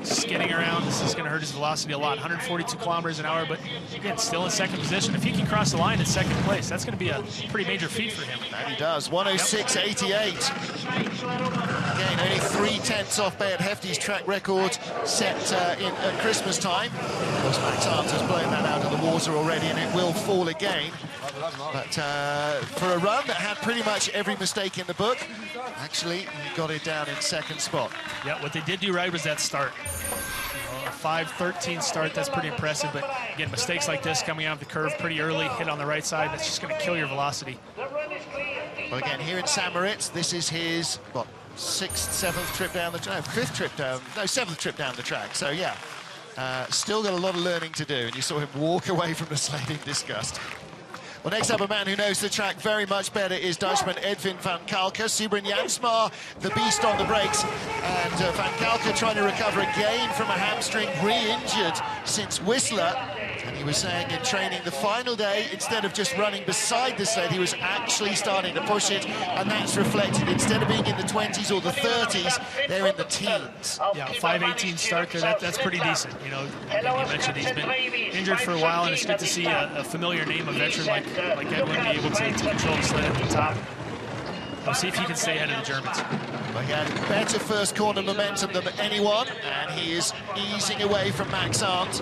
Skidding around, this is going to hurt his velocity a lot. 142 kilometers an hour, but again, still in second position. If he can cross the line in second place, that's going to be a pretty major feat for him. And he does. 106.88. Again, only 3/10 off Bayard Hefty's track record set at Christmas time. Of course, Max Arndt has blown that out of the water already, and it will fall again. But for a run that had pretty much every mistake in the book, actually, he got it down in second spot. Yeah, what they did do right was that start. A 5:13 start, that's pretty impressive, but again, mistakes like this coming out of the curve pretty early, hit on the right side, that's just going to kill your velocity. Well, again, here in St. Moritz, this is his, what, 6th, 7th trip down the track, 5th trip down, no, 7th trip down the track, so yeah. Still got a lot of learning to do, and you saw him walk away from the sled in disgust. Well, next up, a man who knows the track very much better is Dutchman Edwin van Kalker. Subrin Jansma, the beast on the brakes. And van Kalker trying to recover again from a hamstring, re-injured since Whistler. And he was saying in training the final day, instead of just running beside the sled, he was actually starting to push it. And that's reflected. Instead of being in the 20s or the 30s, they're in the teens. Yeah, 5:18 start there, that's pretty decent. You know, you mentioned he's been injured for a while, and it's good to see a familiar name, a veteran like Edwin, be able to control the sled at the top. We'll see if he can stay ahead of the Germans. Well, he had better first corner momentum than anyone, and he is easing away from Max Arndt.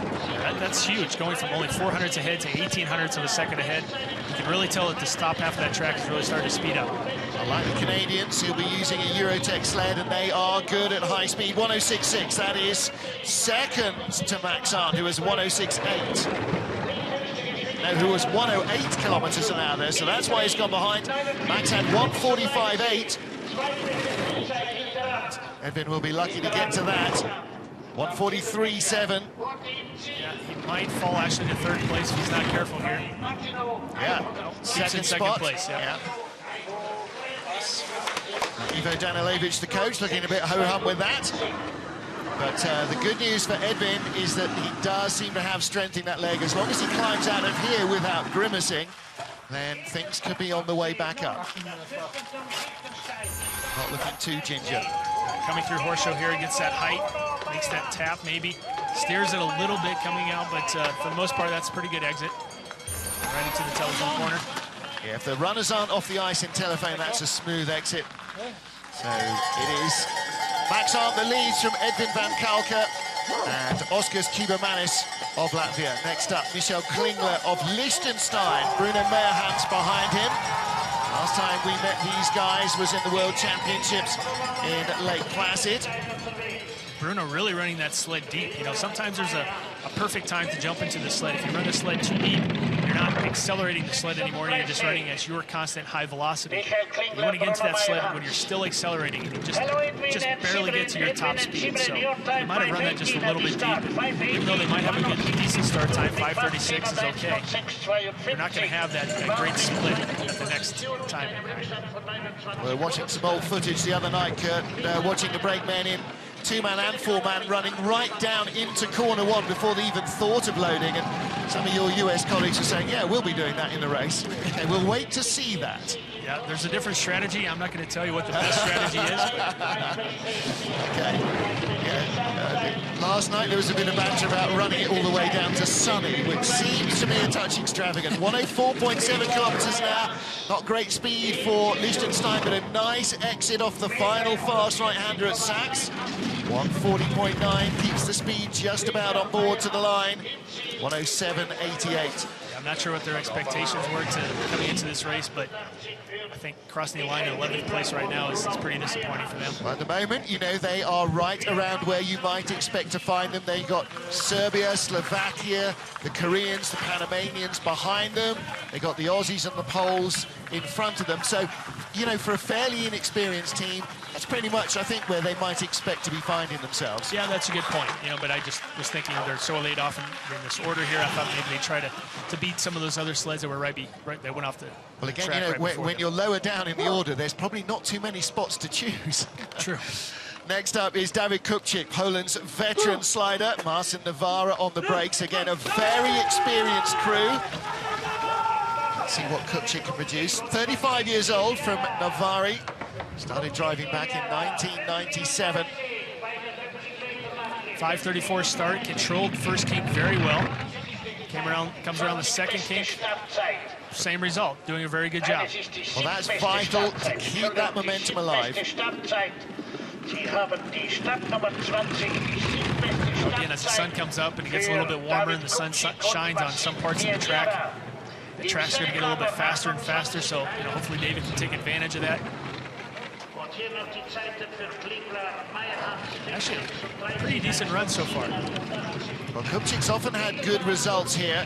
That's huge, going from only 400ths ahead to 1,800ths of a second ahead. You can really tell that the top half of that track is really starting to speed up. Like the Canadians, he'll be using a Eurotech sled, and they are good at high speed. 106.6, that is second to Max Arndt, who is 106.8. No, who was 108 kilometers an hour there, so that's why he's gone behind. Max had 145.8. Edwin will be lucky to get to that. 143.7. Yeah, he might fall actually to third place if he's not careful here. Yeah, second place. Yeah. Ivo Danilovic, the coach, looking a bit ho-hum with that. But the good news for Edwin is that he does seem to have strength in that leg. As long as he climbs out of here without grimacing, then things could be on the way back up. Not looking too ginger. Coming through horseshoe here, he gets that height, makes that tap maybe. Steers it a little bit coming out, but for the most part, that's a pretty good exit. Right into the telephone corner. Yeah, if the runners aren't off the ice in telephone, that's a smooth exit. So it is Max Arndt that leads from Edwin van Kalker and Oskars Kibermanis of Latvia. Next up, Michel Klingler of Liechtenstein. Bruno Meerhans behind him. Last time we met these guys was in the World Championships in Lake Placid. Bruno really running that sled deep. You know, sometimes there's a perfect time to jump into the sled. If you run the sled too deep, you're not accelerating the sled anymore, you're just running at your constant high velocity. You want to get into that sled when you're still accelerating and you just barely get to your top speed. So they might have run that just a little bit deep. And even though they might have a good, decent start time, 5:36 is okay. You're not going to have that great split at the next time. We're watching some old footage the other night, Kurt, watching the brakemen in two-man and four-man running right down into corner one before they even thought of loading, and some of your US colleagues are saying, yeah, we'll be doing that in the race. Okay, we'll wait to see that. Yeah, there's a different strategy. I'm not going to tell you what the best strategy is. Okay. Yeah. Last night there was a bit of banter about running it all the way down to Sunny, which seems to me a touch extravagant. 104.7 kilometers an hour. Not great speed for Liechtenstein, but a nice exit off the final fast right-hander at Sachs. 140.9 keeps the speed just about on board to the line. 107.88. I'm not sure what their expectations were coming into this race, but I think crossing the line in 11th place right now is pretty disappointing for them. Well, at the moment, you know, they are right around where you might expect to find them. They got Serbia, Slovakia, the Koreans, the Panamanians behind them. They got the Aussies and the Poles in front of them. So, you know, for a fairly inexperienced team, that's pretty much, I think, where they might expect to be finding themselves. Yeah, that's a good point. You know, but I just was thinking they're so laid off in this order here. I thought maybe they try to beat some of those other sleds that were right that went off the Well, again, track you know, right when you're lower down in the order, there's probably not too many spots to choose. True. Next up is David Kupchik, Poland's veteran slider. Marcin Navarra on the brakes. Again, a very experienced crew. see what Kupchik can produce. 35 years old from Navari. Started driving back in 1997. 5:34 start, controlled first kink very well. Comes around the second kink, same result, doing a very good job. Well, that's vital to keep that momentum alive. Again, as the sun comes up and it gets a little bit warmer and the sun shines on some parts of the track's going to get a little bit faster and faster, so hopefully David can take advantage of that. Actually, a pretty decent run so far. Well, Kupchik's often had good results here.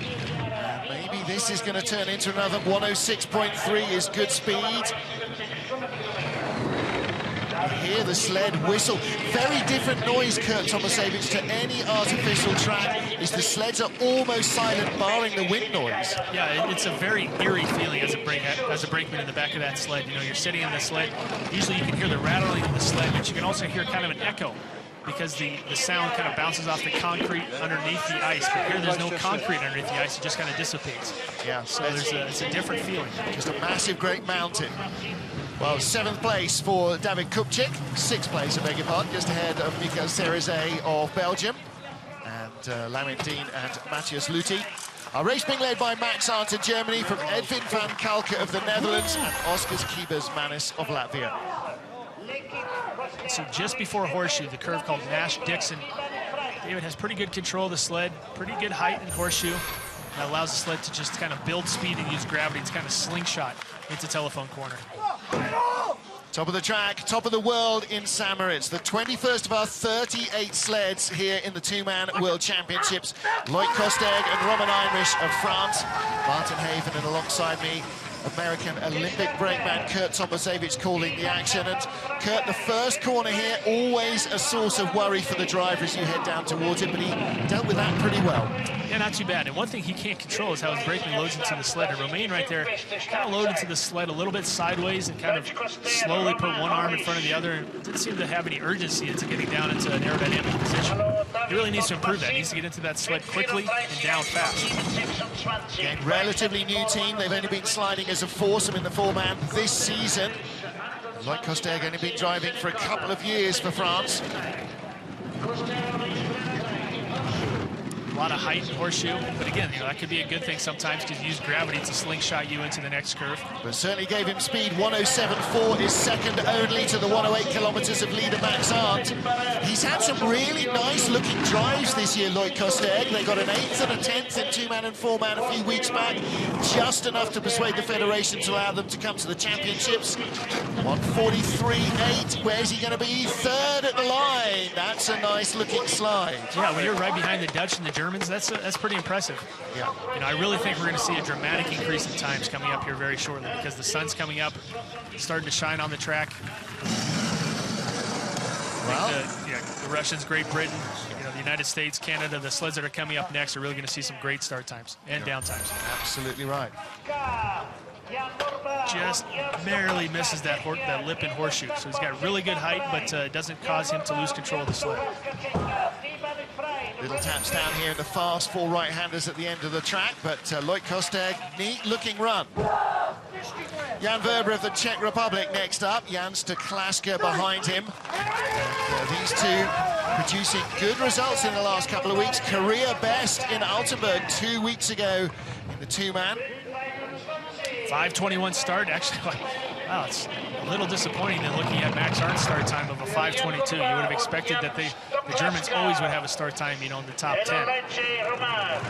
Maybe this is going to turn into another 106.3 is good speed. You hear the sled whistle. Very different noise, Kurt Tomasevich, to any artificial track, is the sleds are almost silent, barring the wind noise. Yeah, it's a very eerie feeling as a brakeman in the back of that sled. You're sitting in the sled. Usually you can hear the rattling of the sled, but you can also hear kind of an echo because the sound kind of bounces off the concrete underneath the ice. But here there's no concrete underneath the ice, it just kind of dissipates. Yeah, so it's a different feeling. Just a massive, great mountain. Well, 7th place for David Kupchik, 6th place, I beg your pardon, just ahead of Mika Cerizay of Belgium, and Lamin Dean and Matthias Luthi. Our race being led by Max Arndt of Germany, from Edwin van Kalken of the Netherlands, and Oskars Kiebers-Manis of Latvia. So just before horseshoe, the curve called Nash-Dixon, David has pretty good control of the sled, pretty good height in horseshoe. That allows the sled to just kind of build speed and use gravity. It's kind of slingshot into telephone corner. Top of the track, top of the world in St. Moritz. The 21st of our 38 sleds here in the two-man World Championships. Loic Kosteg and Roman Heinrich of France. Martin Haven, and alongside me, American Olympic brakeman Kurt Tomasevich calling the action. And Kurt, the first corner here, always a source of worry for the driver as you head down towards it, but he dealt with that pretty well. Yeah, not too bad. And one thing he can't control is how his brakeman loads into the sled. And Romain right there kind of loaded into the sled a little bit sideways and kind of slowly put one arm in front of the other, and didn't seem to have any urgency into getting down into an aerodynamic position. He really needs to improve that. He needs to get into that sled quickly and down fast. Again, relatively new team. They've only been sliding as a foursome in the four-man this season. Loic Kosteg only been driving for a couple of years for France. A lot of height in horseshoe, but again, that could be a good thing sometimes because you use gravity to slingshot you into the next curve. But certainly gave him speed. 107.4 is second only to the 108 kilometers of leader Max Arndt. He's had some really nice-looking drives this year, Loic Kosteg. They got an 8th and a 10th in two-man and four-man a few weeks back, just enough to persuade the federation to allow them to come to the championships. 143.8. Where's he going to be? Third at the line. That's a nice-looking slide. Yeah, when you're right behind the Dutch and the Germans, that's pretty impressive. Yeah. I really think we're going to see a dramatic increase in times coming up here very shortly because the sun's coming up, starting to shine on the track. Well, the Russians, Great Britain, the United States, Canada, the sleds that are coming up next are really going to see some great start times and down times. Absolutely right. Just barely misses that lip in horseshoe. So he's got really good height, but it doesn't cause him to lose control of the sled. Little taps down here in the fast for right-handers at the end of the track, but Loic Kosteg, neat-looking run. Jan Verber of the Czech Republic next up. Jan Stoklaska behind him. And, these two producing good results in the last couple of weeks. Career best in Altenburg 2 weeks ago in the two-man. 5:21 start, actually. Wow, it's a little disappointing than looking at Max Arndt's start time of a 5:22. You would have expected that the Germans always would have a start time, in the top 10.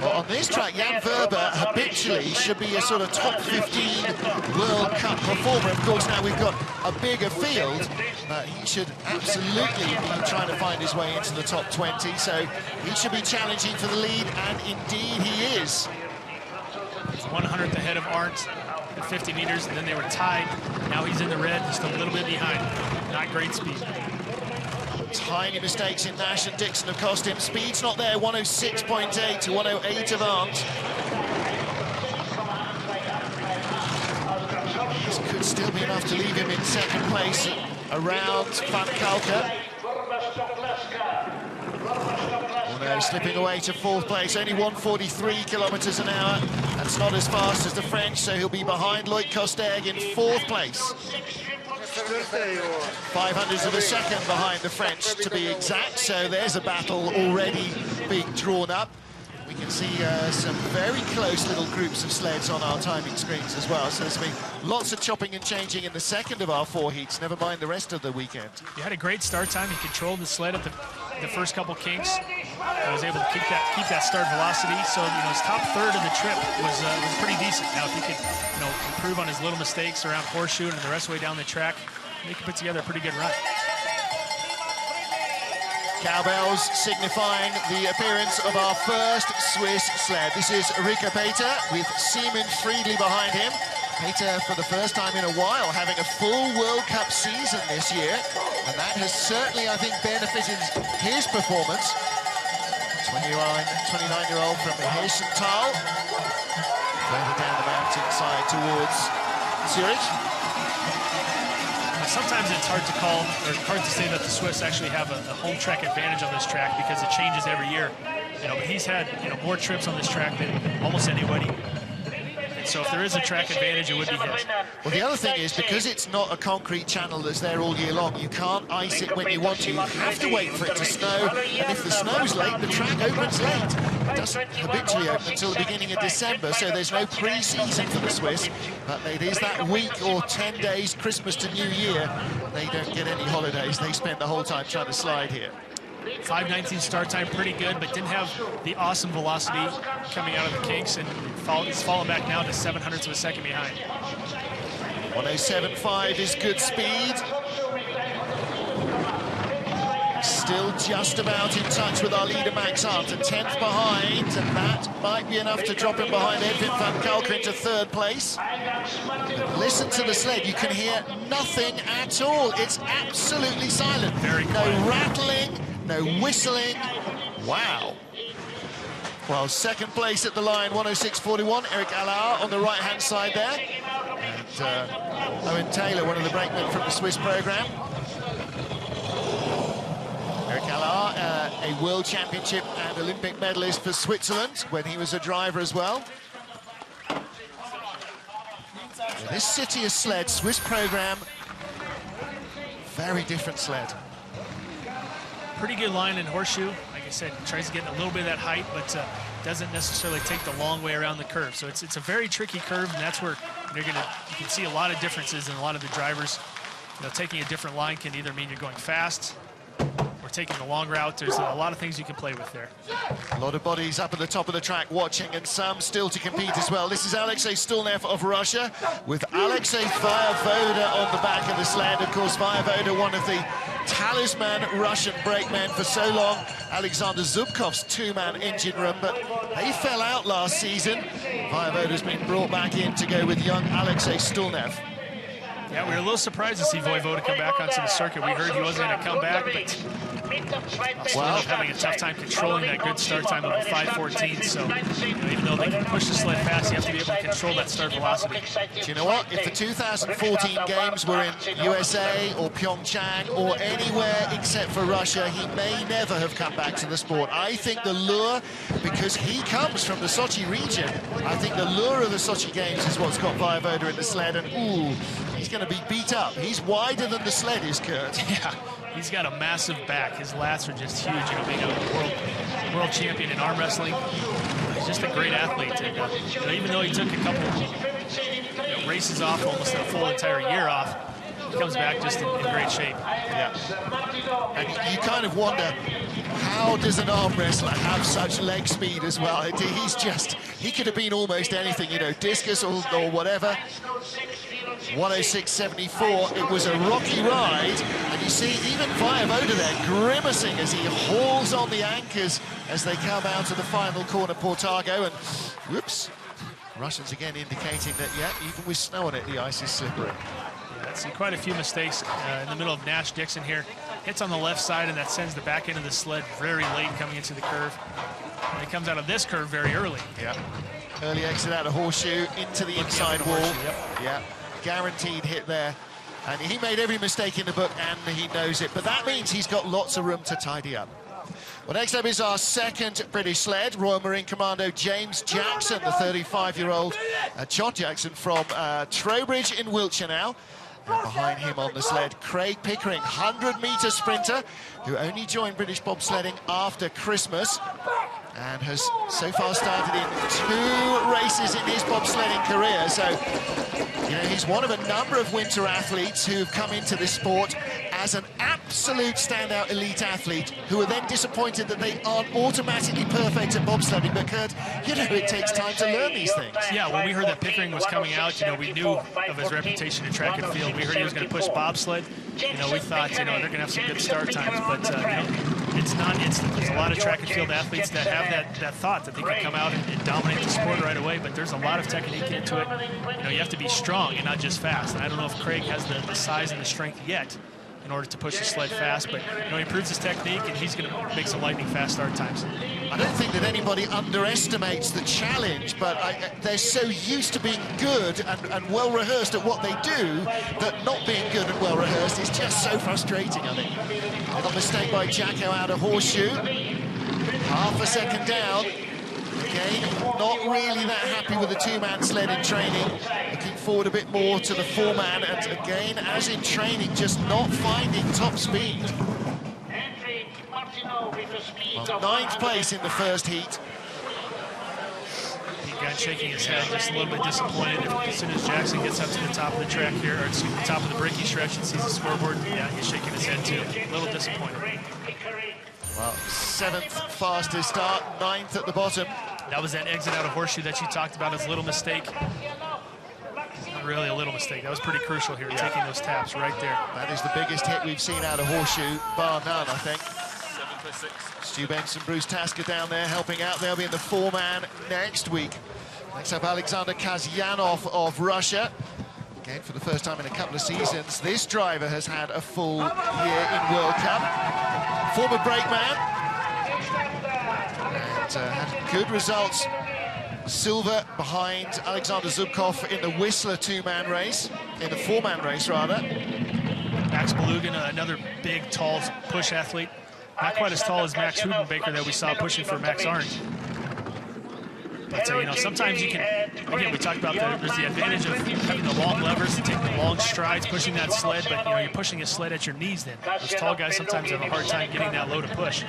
Well, on this track, Jan Verber habitually should be a sort of top 15 World Cup performer. Of course, now we've got a bigger field, but he should absolutely be trying to find his way into the top 20. So he should be challenging for the lead, and indeed he is. He's 100th ahead of Arndt at 50 meters, and then they were tied. Now he's in the red, just a little bit behind. Not great speed. Tiny mistakes in Nash and Dixon have cost him. Speed's not there, 106.8 to 108 of Arndt. This could still be enough to leave him in second place around Van Kalken. no, slipping away to fourth place, only 143 kilometres an hour. That's not as fast as the French, so he'll be behind Loic Costerg in fourth place. 500ths of a second behind the French, to be exact, so there's a battle already being drawn up. We can see some very close little groups of sleds on our timing screens as well, so there's been lots of chopping and changing in the second of our 4 heats, never mind the rest of the weekend. He had a great start time. He controlled the sled at the first couple kinks. He was able to keep that start velocity, so his top third of the trip was pretty decent. Now, if he could improve on his little mistakes around horseshoe and the rest of the way down the track, he could put together a pretty good run. Cowbells signifying the appearance of our first Swiss sled. This is Rico Peter with Simon Friedli behind him. Peter, for the first time in a while, having a full World Cup season this year, and that has certainly, I think, benefited his performance. 29-year-old from Hessenthal, further down the mountainside towards Zurich. Sometimes it's hard to call, or hard to say that the Swiss actually have a home track advantage on this track because it changes every year. But he's had more trips on this track than almost anybody. And so if there is a track advantage, it would be his. Well, the other thing is, because it's not a concrete channel that's there all year long, you can't ice it when you want to. You have to wait for it to snow, and if the snow's late, the track opens late. It doesn't habitually open until the beginning of December, so there's no pre-season for the Swiss, but it is that week or 10 days, Christmas to New Year. They don't get any holidays. They spend the whole time trying to slide here. 5:19 start time, pretty good, but didn't have the awesome velocity coming out of the kinks, and it's fallen back now to 700ths of a second behind. 107.5 is good speed. Still just about in touch with our leader Max Hunt, a 10th behind, and that might be enough to drop him behind Edwin van Kalker into third place. But listen to the sled, you can hear nothing at all. It's absolutely silent. Very quiet. No rattling, no whistling. Wow. Well, second place at the line, 106.41, Eric Allard on the right-hand side there. And Owen Taylor, one of the brakemen from the Swiss program. Eric Allard, a World Championship and Olympic medalist for Switzerland when he was a driver as well. This City of Sled, Swiss program, very different sled. Pretty good line in horseshoe. Like I said, tries to get a little bit of that height, but doesn't necessarily take the long way around the curve. So it's a very tricky curve, and that's where you can see a lot of differences in a lot of the drivers. Taking a different line can either mean you're going fast or taking the long route. There's a lot of things you can play with there. A lot of bodies up at the top of the track watching, and some still to compete as well. This is Alexei Stulnev of Russia with Alexei Voyevoda on the back of the sled. Of course, Voyevoda, one of the talisman Russian brakemen for so long. Alexander Zubkov's two-man engine room, but they fell out last season. Voyevoda's been brought back in to go with young Alexei Stulnev. Yeah, we were a little surprised to see Voyevoda come back onto the circuit. We heard he wasn't going to come back, but Australia having a tough time controlling that good start time of a 5:14. So even though they can push the sled fast, you have to be able to control that start velocity. Do you know what? If the 2014 games were in USA or Pyeongchang or anywhere except for Russia, he may never have come back to the sport. I think the lure, because he comes from the Sochi region, I think the lure of the Sochi games is what's got Voyevoda in the sled, and ooh, he's going to be beat up. He's wider than the sled is, Kurt. Yeah, he's got a massive back. His lats are just huge. Being a world champion in arm wrestling, he's just a great athlete. And even though he took a couple races off, almost a full entire year off, he comes back just in great shape. Yeah. And you kind of wonder, how does an arm wrestler have such leg speed as well? He could have been almost anything, discus or whatever. 106.74, it was a rocky ride, and you see even Voyevoda there grimacing as he hauls on the anchors as they come out of the final corner, Portago, and whoops, Russians again indicating that, yeah, even with snow on it, the ice is slippery. Yeah, I see quite a few mistakes in the middle of Nash Dixon here. Hits on the left side, and that sends the back end of the sled very late coming into the curve. And it comes out of this curve very early. Yeah, early exit out of horseshoe into the inside wall. Yep. Yeah. Guaranteed hit there, and he made every mistake in the book, and he knows it, but that means he's got lots of room to tidy up. Well, next up is our second British sled, Royal Marine Commando James Jackson, the 35-year-old John Jackson from Trowbridge in Wiltshire now. And behind him on the sled, Craig Pickering, 100-metre sprinter, who only joined British bobsledding after Christmas and has so far started in 2 races in his bobsledding career. So, you know, he's one of a number of winter athletes who have come into this sport as an absolute standout elite athlete who are then disappointed that they aren't automatically perfect at bobsledding. But Kurt, you know, it takes time to learn these things. Yeah, when we heard that Pickering was coming out, you know, we knew of his reputation in track and field. We heard he was going to push bobsled. You know, we thought, you know, they're going to have some good start times, but, you know, it's not instant. There's a lot of track and field athletes that have that thought that they can come out and dominate the sport right away, but there's a lot of technique into it. You know, you have to be strong and not just fast. And I don't know if Craig has the size and the strength yet in order to push the sled fast, but you know, he improves his technique and he's going to make some lightning fast start times. I don't think that anybody underestimates the challenge, but they're so used to being good and well rehearsed at what they do that not being good and well rehearsed is just so frustrating, I think. A mistake by Jacko out of horseshoe, half a second down. Again, not really that happy with the 2-man sled in training. Looking forward a bit more to the 4-man, and again, as in training, just not finding top speed. Well, 9th place in the first heat. Pete Gunn shaking his head, just a little bit disappointed. As soon as Jackson gets up to the top of the track here, or excuse me, the top of the braking stretch and sees the scoreboard, yeah, he's shaking his head too. A little disappointed. Well, 7th fastest start, 9th at the bottom. That was that exit out of horseshoe that you talked about as a little mistake. Not really a little mistake. That was pretty crucial here, taking those taps right there. That is the biggest hit we've seen out of horseshoe, bar none, I think. Stu Benson, Bruce Tasker down there helping out. They'll be in the 4-man next week. Next up, Alexander Kazyanov of Russia. Again, for the first time in a couple of seasons, this driver has had a full year in World Cup. Former brakeman. And had good results. Silver behind Alexander Zubkov in the Whistler 2-man race, in the 4-man race, rather. Max Belugan, another big, tall push athlete. Not quite as tall as Max Hubenbaker that we saw pushing for Max Arndt. But, you know, sometimes you can, again, we talked about there's the advantage of having the long levers, taking the long strides, pushing that sled, but, you know, you're pushing a sled at your knees then. Those tall guys sometimes have a hard time getting that low to push.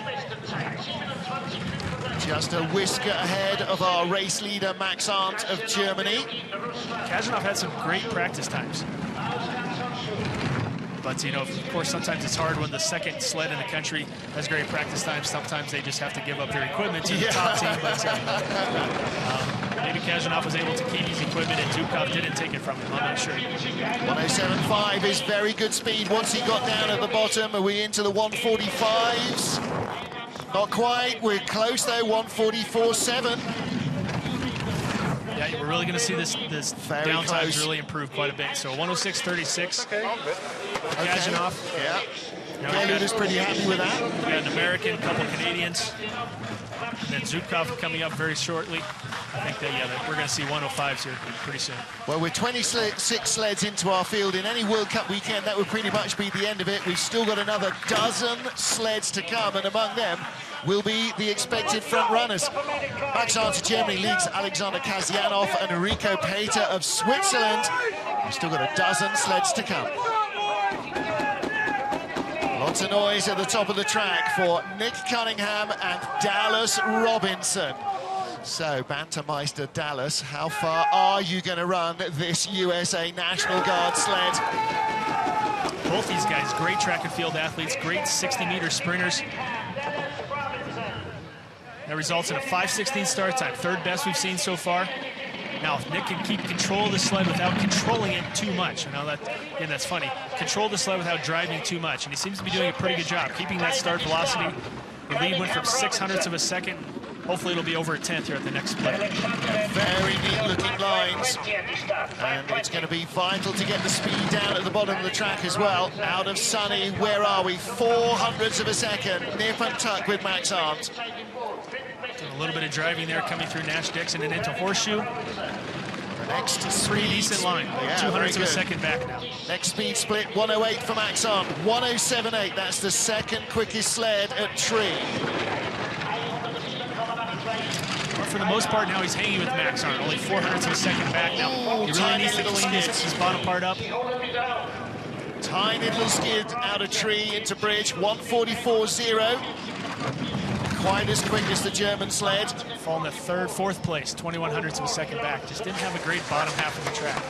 Just a whisker ahead of our race leader, Max Arndt of Germany. Kazyanov had some great practice times. But, you know, of course, sometimes it's hard when the second sled in the country has great practice times. Sometimes they just have to give up their equipment to the top team. But maybe Kazyanov was able to keep his equipment and Zubkov didn't take it from him. I'm not sure. 107.5 is very good speed. Once he got down at the bottom, are we into the 145s? Not quite. We're close, though. 144.7. Yeah, we're really going to see this downtime really improve quite a bit. So 106.36. Kazyanov. Yeah. You know, Galuda's pretty happy with that. We got an American, a couple Canadians, and then Zubkov coming up very shortly. I think that, we're going to see 105s here pretty soon. Well, we're 26 sleds into our field. In any World Cup weekend, that would pretty much be the end of it. We've still got another dozen sleds to come, and among them will be the expected front runners. Max Arndt of Germany leads Alexander Kazyanov and Enrico Peter of Switzerland. We've still got a dozen sleds to come. Lots of noise at the top of the track for Nick Cunningham and Dallas Robinson. So, Bantameister Dallas, how far are you going to run this USA National Guard sled? Both these guys, great track and field athletes, great 60-meter sprinters. That results in a 5:16 start time, third best we've seen so far. Now, if Nick can keep control of the sled without controlling it too much, you know, again, that's funny. Control the sled without driving too much, and he seems to be doing a pretty good job keeping that start velocity. The lead went from 0.06 of a second. Hopefully it'll be over a 10th here at the next split. Very neat-looking lines, and it's going to be vital to get the speed down at the bottom of the track as well. Out of sunny, where are we? 0.04 of a second, nip and tuck with Max Arndt. Doing a little bit of driving there, coming through Nash Dixon and into horseshoe. The next pretty decent line. Yeah, 200ths of a second back now. Next speed split, 108 for Max Arndt, 107.8. That's the second quickest sled at Tree. for the most part, now he's hanging with Max Arndt, only 400ths of a second back now. He really needs to clean his bottom part up. Tiny little skid out of tree into bridge, 144.0. Quite as quick as the German sled. Falling to third, fourth place, 2100ths of a second back. Just didn't have a great bottom half of the track.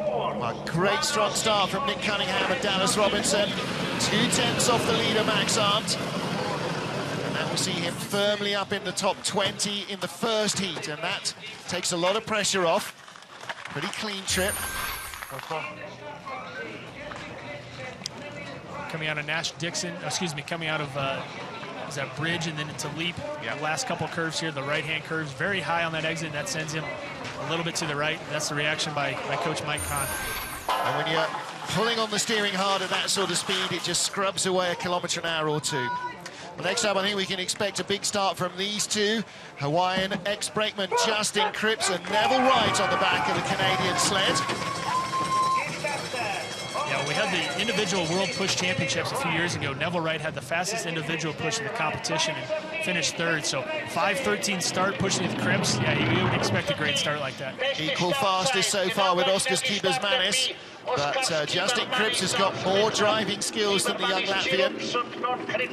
A great strong start from Nick Cunningham and Dallas Robinson. 2/10 off the leader, Max Arndt. And that will see him firmly up in the top 20 in the first heat, and that takes a lot of pressure off. Pretty clean trip. Coming out of Nash-Dixon, coming out of is that bridge and then into leap. The last couple curves here, the right-hand curves, very high on that exit. That sends him a little bit to the right. That's the reaction by Coach Mike Kahn. And when you're pulling on the steering hard at that sort of speed, it just scrubs away a kilometre an hour or two. Well, next up, I think we can expect a big start from these two. Hawaiian ex-brakeman Justin Cripps and Neville Wright on the back of the Canadian sled. Yeah, we had the individual World Push Championships a few years ago. Neville Wright had the fastest individual push in the competition and finished third. So 5:13 start pushing with Cripps. Yeah, you would expect a great start like that. Equal fastest so far with Oskars Kibas-Manis. But Justin Cripps has got more driving skills than the young Latvian. And he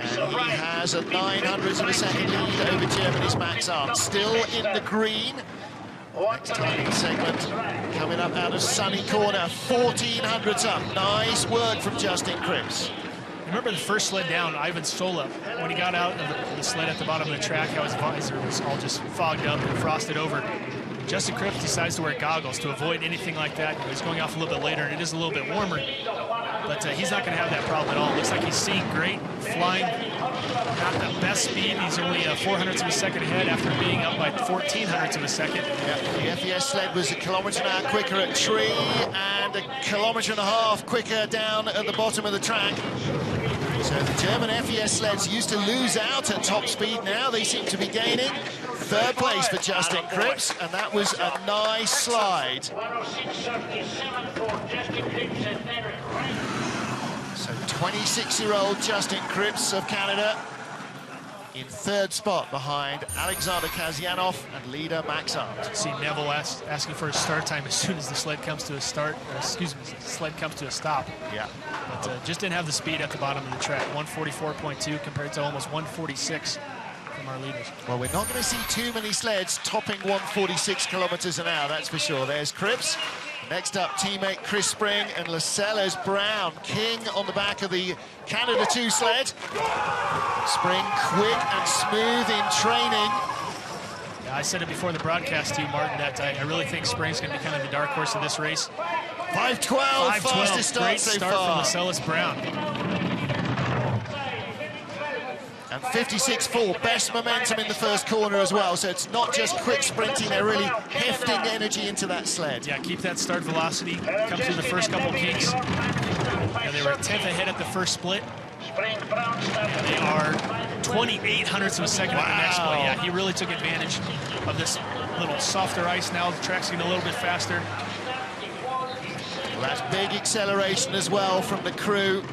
has a 900ths of a second lead over Germany's Max Arndt. Still in the green. Next timing segment coming up out of sunny corner, 1400ths up. Nice work from Justin Cripps. Remember the first sled down, Ivan Sola, when he got out of the sled at the bottom of the track, how his visor was all just fogged up and frosted over. Justin Cripps decides to wear goggles to avoid anything like that. He's going off a little bit later, and it is a little bit warmer. But he's not going to have that problem at all. It looks like he's seeing great, flying, not the best speed. He's only 400ths of a second ahead after being up by 1400ths of a second. Yeah, the FES sled was a kilometre an hour quicker at tree and a kilometre and a half quicker down at the bottom of the track. So the German FES sleds used to lose out at top speed. Now they seem to be gaining. Third place for Justin Cripps, and that was a nice slide. So 26-year-old Justin Cripps of Canada in third spot behind Alexander Kasyanov and leader Max Arndt. See Neville asking for a start time as soon as the sled comes to a start, the sled comes to a stop. Yeah. But just didn't have the speed at the bottom of the track. 144.2 compared to almost 146 from our leaders. Well, we're not going to see too many sleds topping 146 kilometres an hour, that's for sure. There's Cripps. Next up, teammate Chris Spring and Lascelles Brown. King on the back of the Canada 2 sled. Spring quick and smooth in training. Yeah, I said it before the broadcast to you, Martin, that I really think Spring's going to be kind of the dark horse of this race. 5:12, fastest start great so start far. from Lascelles Brown. And 56.4, best momentum in the first corner as well. So it's not just quick sprinting, they're really hefting energy into that sled. Yeah, keep that start velocity. Come through the first couple kinks. Yeah, they were a 10th ahead at the first split. And they are 2800ths of a second at the next split. Yeah, he really took advantage of this little softer ice now. The track's getting a little bit faster. Well, that's big acceleration as well from the crew.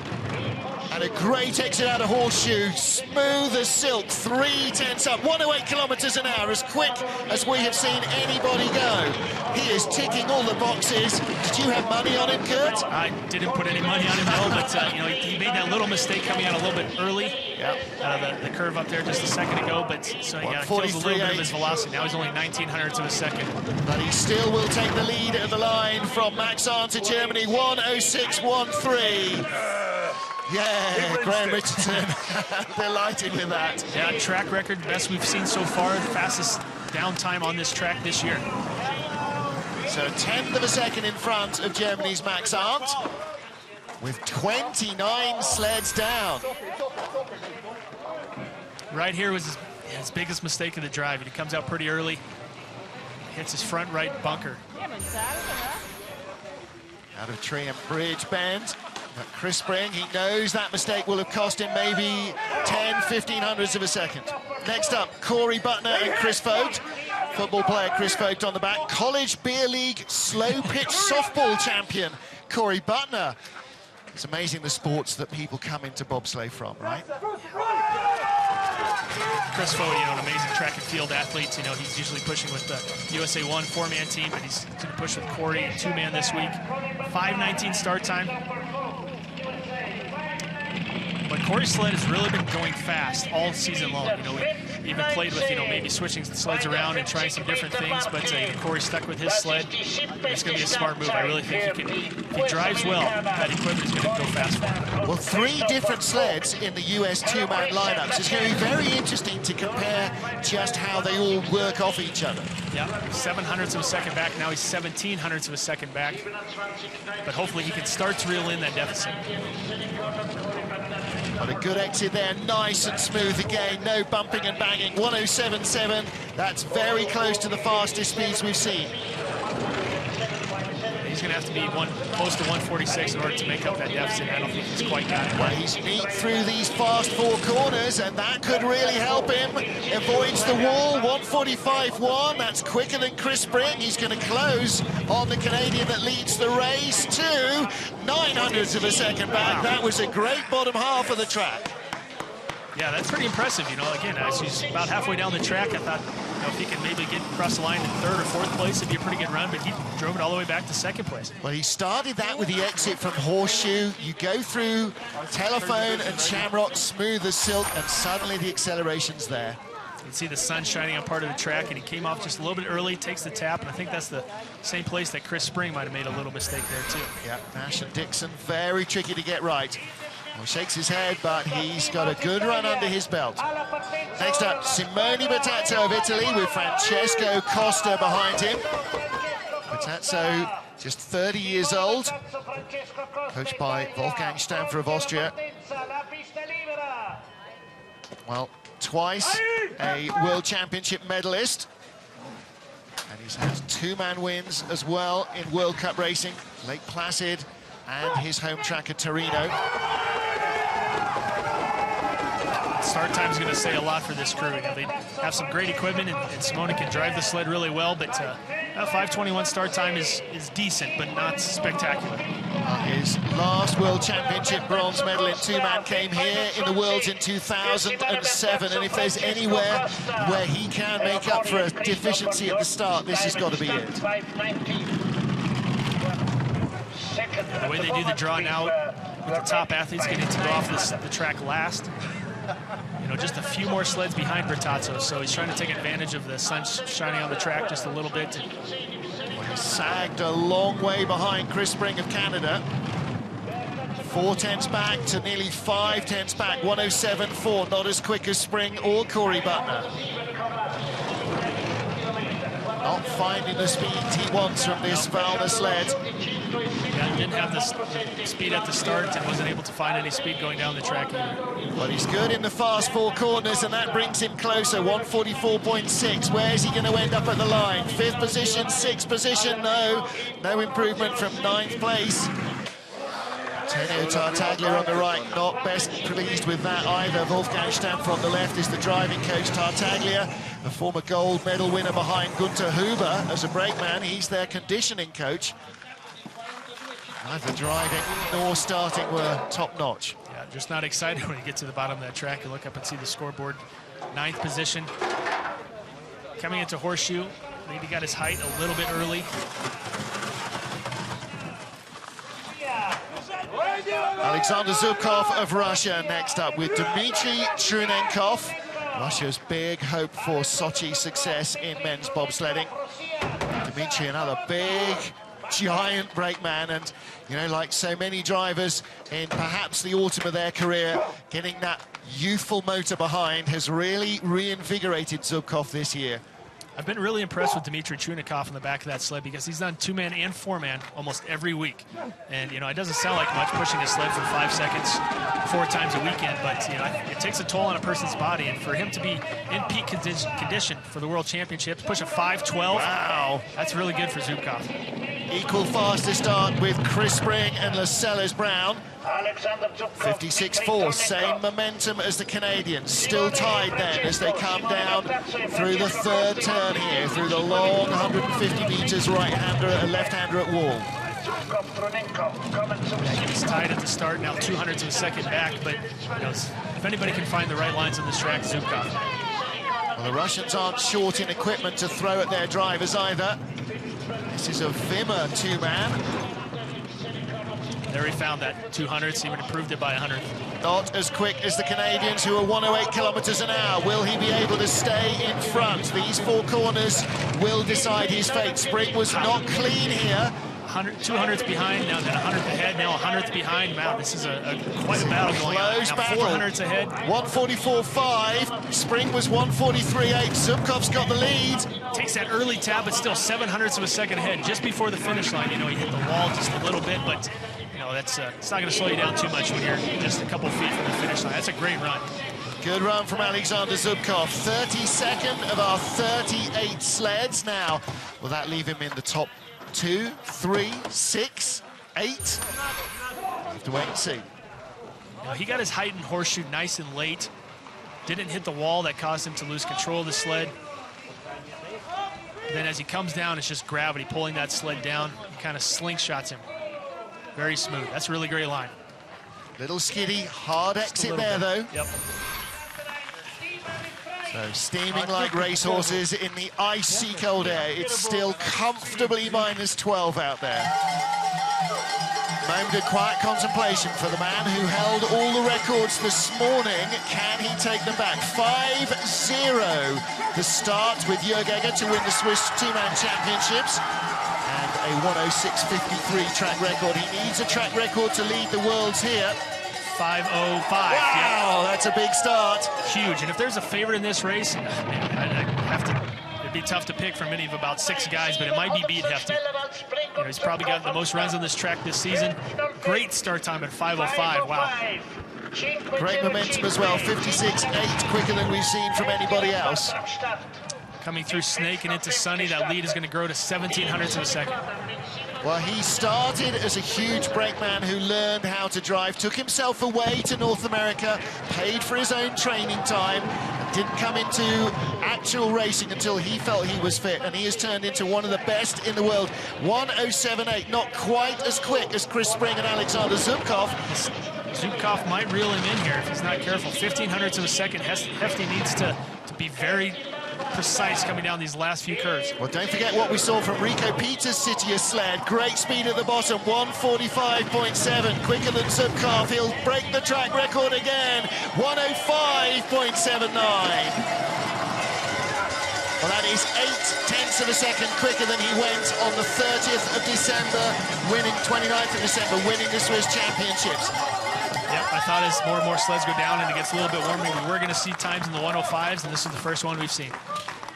And a great exit out of Horseshoe, smooth as silk, 3/10 up, 108 kilometres an hour, as quick as we have seen anybody go. He is ticking all the boxes. Did you have money on him, Kurt? I didn't put any money on him, no, but you know, he made that little mistake coming out a little bit early. Out of the curve up there just a second ago, but so yeah, kills a little bit of his velocity. Now he's only 1900ths of a second. But he still will take the lead at the line from Max Arndt to Germany, 1:06.13. Yeah, Graham Richardson, delighted with that. Yeah, track record, best we've seen so far, the fastest down time on this track this year. So 1/10 of a second in front of Germany's Max Arndt, with 29 sleds down. Right here was his biggest mistake of the drive. He comes out pretty early, hits his front right bunker. Out of tree and bridge bend. But Chris Spring, he knows that mistake will have cost him maybe 10-1500ths of a second. Next up, Corey Butner and Chris Vogt. Football player Chris Vogt on the back. College Beer League slow pitch softball champion Corey Butner. It's amazing the sports that people come into bobsleigh from, right? Chris Foe, an amazing track and field athlete. He's usually pushing with the USA 1 4-man team, but he's going to push with Corey and 2-man this week. 5:19 start time. But Corey's sled has really been going fast all season long. We even played with, maybe switching sleds around and trying some different things, but Corey stuck with his sled. It's going to be a smart move. I really think if he drives well, that equipment is going to go fast for him. Well, 3 different sleds in the US 2-man lineups. It's going to be very interesting to compare just how they all work off each other. Yeah, 7/100ths of a second back. Now he's 17/100ths of a second back. But hopefully he can start to reel in that deficit. But a good exit there, nice and smooth again, no bumping and banging. 107.7, that's very close to the fastest speeds we've seen. He's going to have to be close to 146 in order to make up that deficit. I don't think he's quite got it. Well, he's neat through these fast 4 corners, and that could really help him. Avoids the wall, 145.1. That's quicker than Chris Spring. He's going to close on the Canadian that leads the race to 900ths of a second back. Wow. That was a great bottom half of the track. Yeah, that's pretty impressive. Again, as he's about halfway down the track, I thought, if he could maybe get across the line in 3rd or 4th place, it'd be a pretty good run, but he drove it all the way back to 2nd place. Well, he started that with the exit from Horseshoe. You go through Telephone and Shamrock, smooth as silk, and suddenly the acceleration's there. You can see the sun shining on part of the track, and he came off just a little bit early, takes the tap, and I think that's the same place that Chris Spring might have made a little mistake there, too. Yeah, Nash and Dixon, very tricky to get right. Well, shakes his head, but he's got a good run under his belt. Next up, Simone Bertazzo of Italy with Francesco Costa behind him. Bertazzo, just 30 years old, coached by Wolfgang Stampfer of Austria. Well, twice a World Championship medalist. And he's had 2-man wins as well in World Cup racing, Lake Placid and his home track at Torino. Start time is going to say a lot for this crew. They have some great equipment, and Simone can drive the sled really well, but 5:21 start time is decent, but not spectacular. His last World Championship bronze medal in 2-man came here in the Worlds in 2007, and if there's anywhere where he can make up for a deficiency at the start, this has got to be it. The way they do the draw now, with the top athletes getting to go off the track last, just a few more sleds behind Bertazzo, so he's trying to take advantage of the sun shining on the track just a little bit. Well, he sagged a long way behind Chris Spring of Canada. 4/10ths back to nearly 5/10ths back, 107.4, not as quick as Spring or Corey Butner. Not finding the speed he wants from this Valna sled. Yeah, he didn't have the speed at the start and wasn't able to find any speed going down the track either. But he's good in the fast 4 corners, and that brings him closer, 144.6. Where is he going to end up at the line? 5th position, 6th position, no improvement from 9th place. Antonio Tartaglia on the right, not best pleased with that either. Wolfgang Stampfer on the left is the driving coach. Tartaglia, a former gold medal winner behind Gunther Huber as a brakeman. He's their conditioning coach. Neither driving nor starting were top-notch. Yeah, just not excited when you get to the bottom of that track and look up and see the scoreboard. 9th position. Coming into Horseshoe, maybe got his height a little bit early. Alexander Zubkov of Russia next up with Dmitry Chunenkov. Russia's big hope for Sochi success in men's bobsledding. Dmitry, another big, giant brakeman, and, like so many drivers in perhaps the autumn of their career, getting that youthful motor behind has really reinvigorated Zubkov this year. I've been really impressed with Dmitry Chunenkov in the back of that sled because he's done 2-man and 4-man almost every week. And, it doesn't sound like much pushing a sled for 5 seconds 4 times a weekend, but, it takes a toll on a person's body. And for him to be in peak condition for the World Championships, push a 5:12, wow, that's really good for Zubkov. Equal faster start with Chris Spring and Lascelles Brown. 56.4, same momentum as the Canadians, still tied then as they come down through the 3rd turn here, through the long 150 meters right-hander and left-hander at wall. Yeah, he's tied at the start, now 200ths of a second back, but if anybody can find the right lines on this track, Zubkov. Well, the Russians aren't short in equipment to throw at their drivers either. This is a Wimmer two-man. There he found that 200s, even improved it by 100. Not as quick as the Canadians, who are 108 kilometers an hour. Will he be able to stay in front? These four corners will decide his fate. Spring was not clean here. 200s behind, now then 100th ahead, now 100th behind. Wow, this is quite a battle going on. Now 400s ahead. 144.5. Spring was 143.8. Zubkov's got the lead. Takes that early tap, but still 700ths of a second ahead just before the finish line. You know, he hit the wall just a little bit, but you know, that's it's not going to slow you down too much when you're just a couple feet from the finish line. That's a great run. Good run from Alexander Zubkov. 32nd of our 38 sleds now. Will that leave him in the top 2, 3, 6, 8? Have to wait and see. Now, he got his height and horseshoe nice and late. Didn't hit the wall that caused him to lose control of the sled. And then as he comes down, it's just gravity pulling that sled down. He kind of slingshots him. Very smooth. That's a really great line. Little skiddy, hard exit there, though. Yep. So steaming like racehorses in the icy cold air. It's still comfortably -12 out there. Moment of quiet contemplation for the man who held all the records this morning. Can he take them back? 5-0. The start with Jörg Egger to win the Swiss two-man championships. And a 106.53 track record. He needs a track record to lead the worlds here. 5:05. Wow, yeah. That's a big start. Huge. And if there's a favorite in this race, man, I have to. It'd be tough to pick from any of about 6 guys, but it might be Beat Hefty. You know, he's probably got the most runs on this track this season. Great start time at 5:05. Wow. Great momentum as well. 56.8, quicker than we've seen from anybody else. Coming through Snake and into Sunny, that lead is going to grow to 1700ths of a second. Well, he started as a huge brakeman who learned how to drive, took himself away to North America, paid for his own training time, and didn't come into actual racing until he felt he was fit, and he has turned into one of the best in the world. 1:07.8, not quite as quick as Chris Spring and Alexander Zubkov. Zubkov might reel him in here if he's not careful. 1500ths of a second. Hefty needs to be very precise coming down these last few curves. Well, don't forget what we saw from Rico Peters' Citius sled. Great speed at the bottom, 145.7, quicker than Zubkov. He'll break the track record again, 105.79. Well, that is 0.8 of a second quicker than he went on the 30th of December, winning 29th of December, winning the Swiss Championships. Yep, I thought as more and more sleds go down and it gets a little bit warmer, we were going to see times in the 105s, and this is the first one we've seen.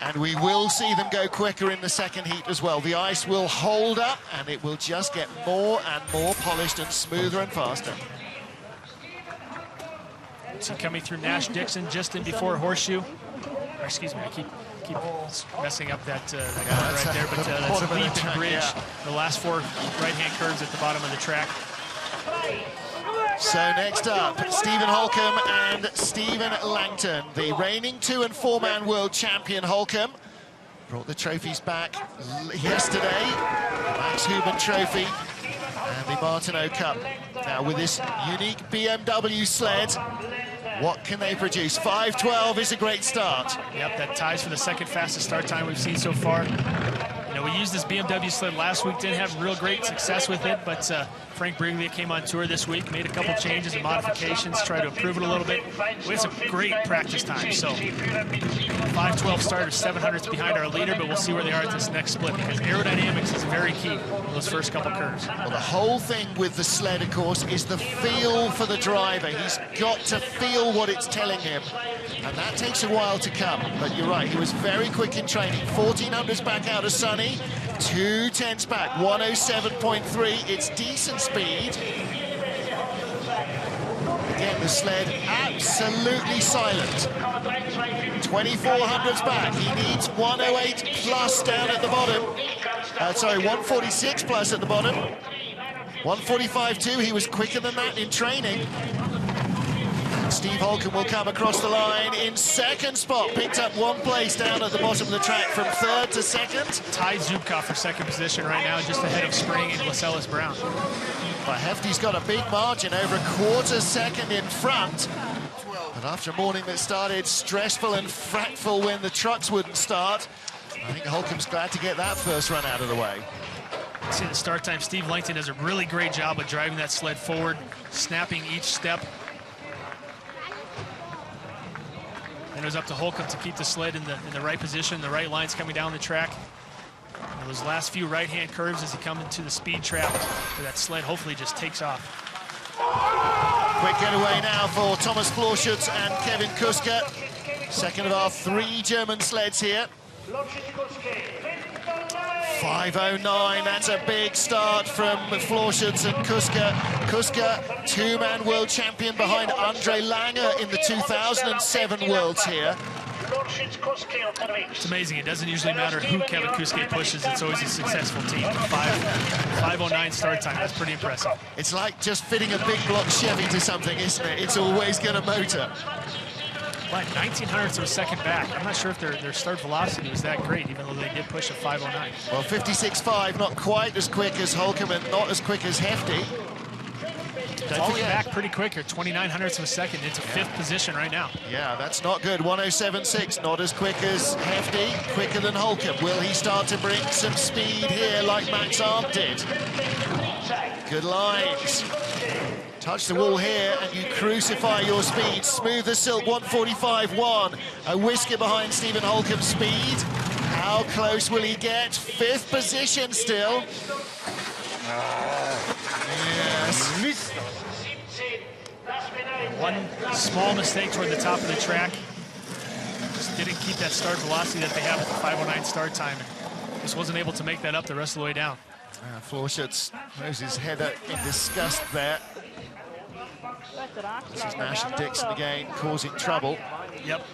And we will see them go quicker in the second heat as well. The ice will hold up, and it will just get more and more polished and smoother and faster. So coming through Nash Dixon just in before Horseshoe. Or excuse me, I keep messing up that corner right there, but that's Leap and Bridge. Yeah. The last 4 right-hand curves at the bottom of the track. So next up, Stephen Holcomb and Stephen Langton. The reigning 2- and 4-man world champion Holcomb brought the trophies back yesterday. Max Huben Trophy and the Martineau Cup. Now with this unique BMW sled, what can they produce? 5:12 is a great start. Yep, that ties for the second fastest start time we've seen so far. You know, we used this BMW sled last week, didn't have real great success with it, but Frank Briglia came on tour this week, made a couple changes and modifications, tried to improve it a little bit. We had some great practice time, so 5:12 start is 700ths behind our leader, but we'll see where they are at this next split, because aerodynamics is very key in those first couple curves. Well, the whole thing with the sled, of course, is the feel for the driver. He's got to feel what it's telling him, and that takes a while to come. But you're right, he was very quick in training. 1400s back out of Sunny, 2:10s back, 107.3. It's decent speed. Again, the sled absolutely silent. 2400s back. He needs 108 plus down at the bottom. 146 plus at the bottom. 145.2. He was quicker than that in training. Steve Holcomb will come across the line in second spot. Picked up 1 place down at the bottom of the track from 3rd to 2nd. Tied Zubkov for second position right now, just ahead of Spring and Lascelles Brown. But Hefty's got a big margin, over a 1/4 second in front. But after a morning that started stressful and fretful when the trucks wouldn't start, I think Holcomb's glad to get that first run out of the way. See the start time. Steve Langton does a really great job of driving that sled forward, snapping each step. And it was up to Holcomb to keep the sled in the right position, the right lines coming down the track. And those last few right-hand curves as he comes into the speed trap where that sled hopefully just takes off. Quick getaway now for Thomas Florschutz and Kevin Kuska. Second of our 3 German sleds here. 5:09, that's a big start from Florschutz and Kuska. Kuska, 2-man world champion behind Andre Langer in the 2007 Worlds here. It's amazing. It doesn't usually matter who Kevin Kuske pushes. It's always a successful team. 5:09 start time. That's pretty impressive. It's like just fitting a big block Chevy to something, isn't it? It's always going to motor. Like 1900ths of a second back. I'm not sure if their start velocity was that great, even though they did push a 5:09. Well, 56.5, not quite as quick as Holcomb and not as quick as Hefty. Falling back pretty quick here, 2900ths of a second into 5th position right now. Yeah, that's not good. 107.6, not as quick as Hefty, quicker than Holcomb. Will he start to bring some speed here like Max Arndt did? Good lines. Touch the wall here and you crucify your speed. Smooth as silk, 145.1. A whisker behind Stephen Holcomb's speed. How close will he get? 5th position still. Yes. One small mistake toward the top of the track. Just didn't keep that start velocity that they have at the 5:09 start time. And just wasn't able to make that up the rest of the way down. Florschutz moves his head up in disgust there. This is Nash and Dixon again, causing trouble. Yep,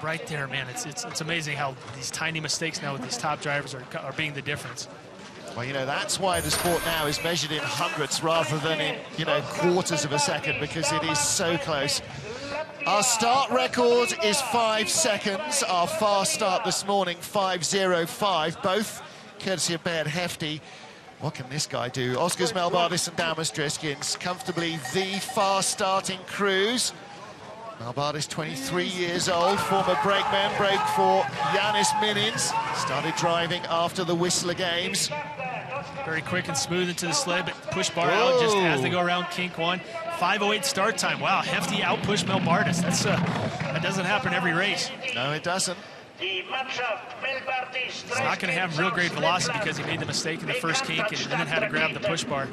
right there, man. It's amazing how these tiny mistakes now with these top drivers are being the difference. Well, you know, that's why the sport now is measured in hundredths rather than in, you know, quarters of a second, because it is so close. Our start record is 5 seconds. Our fast start this morning, 5:05, both courtesy of Baird Hefty. What can this guy do? Oskars Melbardis and Daumas Driskins, comfortably the fast-starting crews. Melbardis, 23 years old, former brakeman, brake for Yanis Minins. Started driving after the Whistler Games. Very quick and smooth into the sled, but push bar out just as they go around kink 1. 5:08 start time. Wow, Hefty outpushed Melbardis. That doesn't happen every race. No, it doesn't. He's not going to have real great velocity because he made the mistake in the first kink and then had to grab the push bar.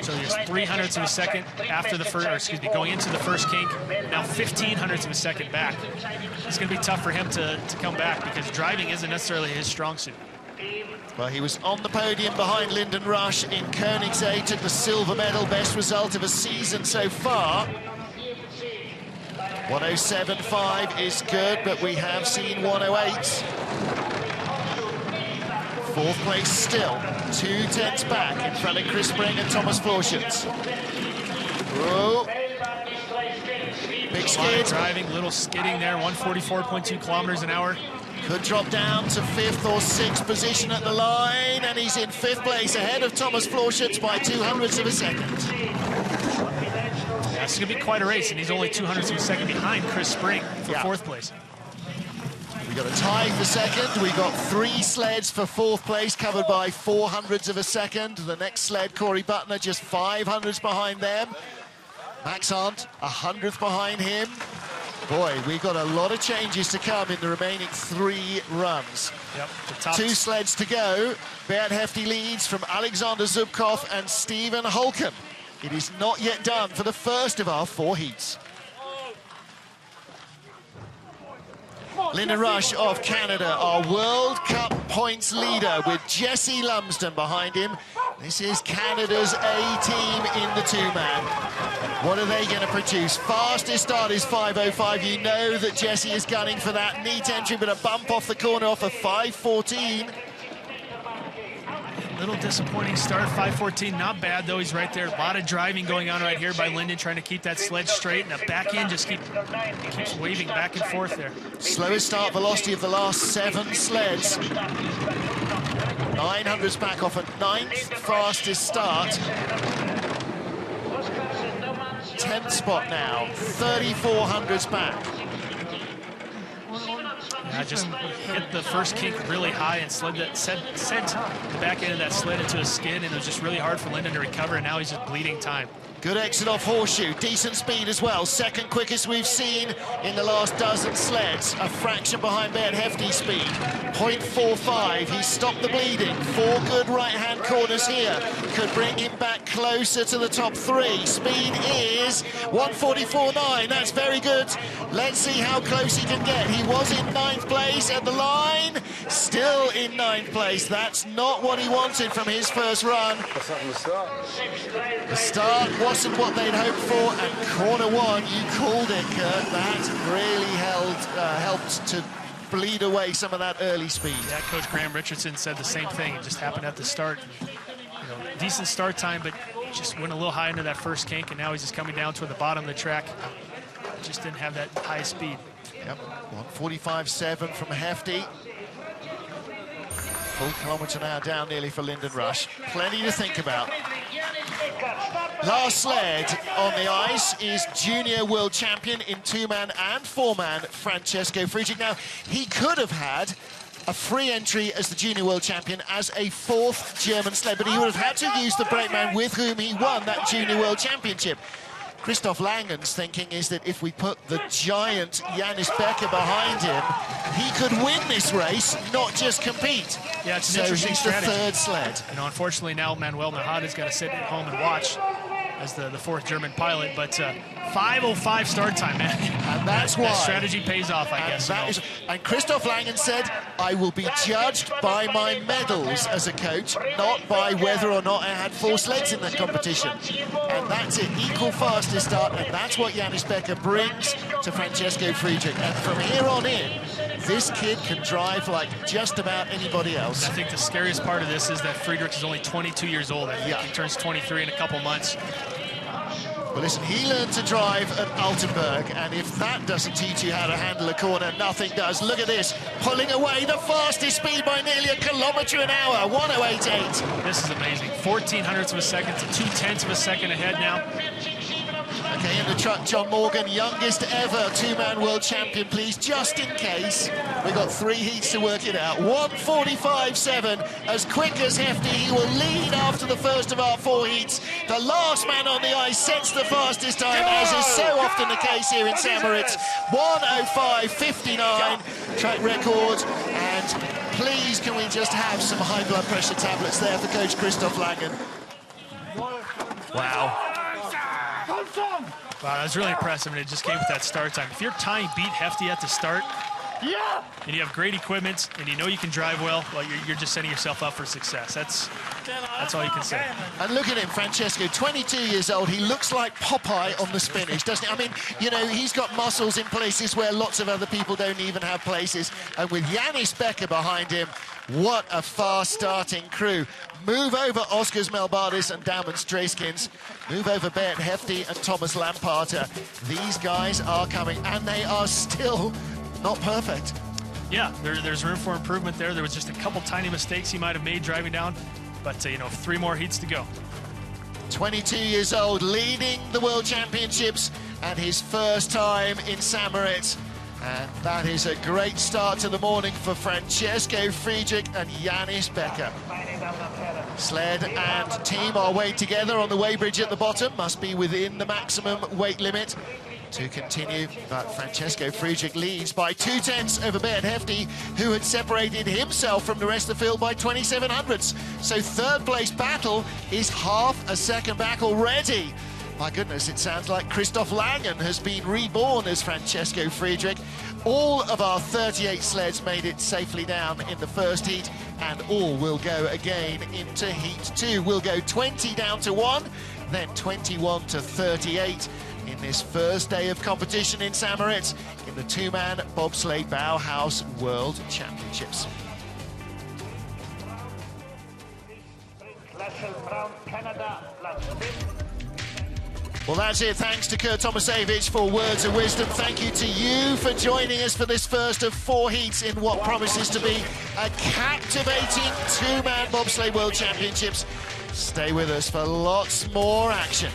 So there's 300ths of a second after the first, or excuse me, going into the first kink. Now 1500ths of a second back. It's going to be tough for him to come back because driving isn't necessarily his strong suit. Well, he was on the podium behind Lyndon Rush in Koenigsegg, took the silver medal, best result of a season so far. 107.5 is good, but we have seen 108. 4th place still, 2/10 back in front of Chris Spring and Thomas Florschutz. Whoa. Big skid. Driving, little skidding there, 144.2 kilometers an hour. Could drop down to 5th or 6th position at the line, and he's in 5th place ahead of Thomas Florschutz by 200ths of a second. Yeah, it's going to be quite a race, and he's only 200ths of a second behind Chris Spring for 4th place. We got a tie for 2nd. We got 3 sleds for 4th place, covered by 400ths of a second. The next sled, Corey Butner, just 500ths behind them. Max Arndt, 100th behind him. Boy, we got a lot of changes to come in the remaining 3 runs. Yep, the top 2 sleds to go. Baird Hefty leads from Alexander Zubkov and Stephen Holcomb. It is not yet done for the first of our 4 heats. Lyndon Rush of Canada, our World Cup points leader, with Jesse Lumsden behind him. This is Canada's A-team in the 2-man. What are they going to produce? Fastest start is 5:05. You know that Jesse is gunning for that neat entry, but a bump off the corner off of 5:14. Little disappointing start, 5:14, not bad though, he's right there. A lot of driving going on right here by Lyndon, trying to keep that sled straight, and the back end just keeps waving back and forth there. Slowest start velocity of the last 7 sleds. 900s back off a 9th fastest start. 8th spot now, 3,400s back. Yeah, just hit the first kink really high and sent the back end of that sled into a skid, and it was just really hard for Lyndon to recover, and now he's just bleeding time. Good exit off horseshoe, decent speed as well. Second quickest we've seen in the last dozen sleds. A fraction behind Bert Hefty's speed, 0.45. He's stopped the bleeding. 4 good right-hand corners here. Could bring him back closer to the top 3. Speed is 1:44.9. That's very good. Let's see how close he can get. He was in 9th place at the line. Still in 9th place. That's not what he wanted from his first run. The start wasn't what they'd hoped for, and corner 1, you called it, Kurt. That really helped to bleed away some of that early speed. Yeah, Coach Graham Richardson said the same thing. It just happened at the start. Decent start time, but just went a little high into that first kink, and now he's just coming down toward the bottom of the track. Just didn't have that high speed. Yep, 1:45.7 from Hefty. Full kilometre now down nearly for Lyndon Rush. Plenty to think about. Last sled on the ice is junior world champion in 2-man and 4-man Francesco Friedrich. Now, he could have had a free entry as the junior world champion as a 4th German sled, but he would have had to use the brakeman with whom he won that junior world championship. Christoph Langen's thinking is that if we put the giant Janis Becker behind him, he could win this race, not just compete. Yeah, it's an interesting strategy. The 3rd sled. Unfortunately, now Manuel Mejada's got to sit at home and watch as the 4th German pilot, but 5:05 start time, man. And that's why. That strategy pays off, I guess. And Christoph Langen said, I will be judged by my medals as a coach, not by whether or not I had 4 sleds in the competition. And that's it, equal fastest start, and that's what Janis Becker brings to Francesco Friedrich. And from here on in, this kid can drive like just about anybody else. I think the scariest part of this is that Friedrich is only 22 years old. I think he turns 23 in a couple months. Well, listen, he learned to drive at Altenburg, and if that doesn't teach you how to handle a corner, nothing does. Look at this, pulling away the fastest speed by nearly 1 kilometre an hour, 1:08.8. This is amazing. 0.14 of a second to 0.2 of a second ahead now. Okay, in the truck, John Morgan, youngest ever 2-man world champion, please, just in case. We've got 3 heats to work it out. 1:45.7, as quick as Hefty. He will lead after the first of our 4 heats. The last man on the ice sets the fastest time, as is so often the case here in St. Moritz. 1:05.59, track record. And please, can we just have some high blood pressure tablets there for Coach Christoph Langen? Wow. Wow, that was really impressive, and it just came with that start time. If you're tying beat Hefty at the start, and you have great equipment, and you know you can drive well you're just setting yourself up for success. That's all you can say. And look at him, Francesco, 22 years old. He looks like Popeye on the spinach, doesn't he? I mean, you know, he's got muscles in places where lots of other people don't even have places. And with Janis Becker behind him, what a fast-starting crew. Move over Oskars Melbardis and Damon Strayskins. Move over Bert Hefty and Thomas Lamparter. These guys are coming, and they are still not perfect. Yeah, there's room for improvement there. There was just a couple tiny mistakes he might have made driving down, but, 3 more heats to go. 22 years old, leading the World Championships, and his first time in St. Moritz. And that is a great start to the morning for Francesco Friedrich and Janis Becker. Sled and team are weighed together on the weighbridge at the bottom. Must be within the maximum weight limit to continue, but Francesco Friedrich leads by 0.2 over Bert Hefty, who had separated himself from the rest of the field by 27 hundredths. So 3rd place battle is half a second back already. My goodness, it sounds like Christoph Langen has been reborn as Francesco Friedrich. All of our 38 sleds made it safely down in the first heat, and all will go again into heat 2. We'll go 20 down to 1, then 21 to 38 in this first day of competition in St. Moritz in the 2-man bobsleigh Bauhaus World Championships. Well, that's it. Thanks to Kurt Tomasevich for words of wisdom. Thank you to you for joining us for this first of 4 heats in what promises to be a captivating 2-man bobsleigh World Championships. Stay with us for lots more action.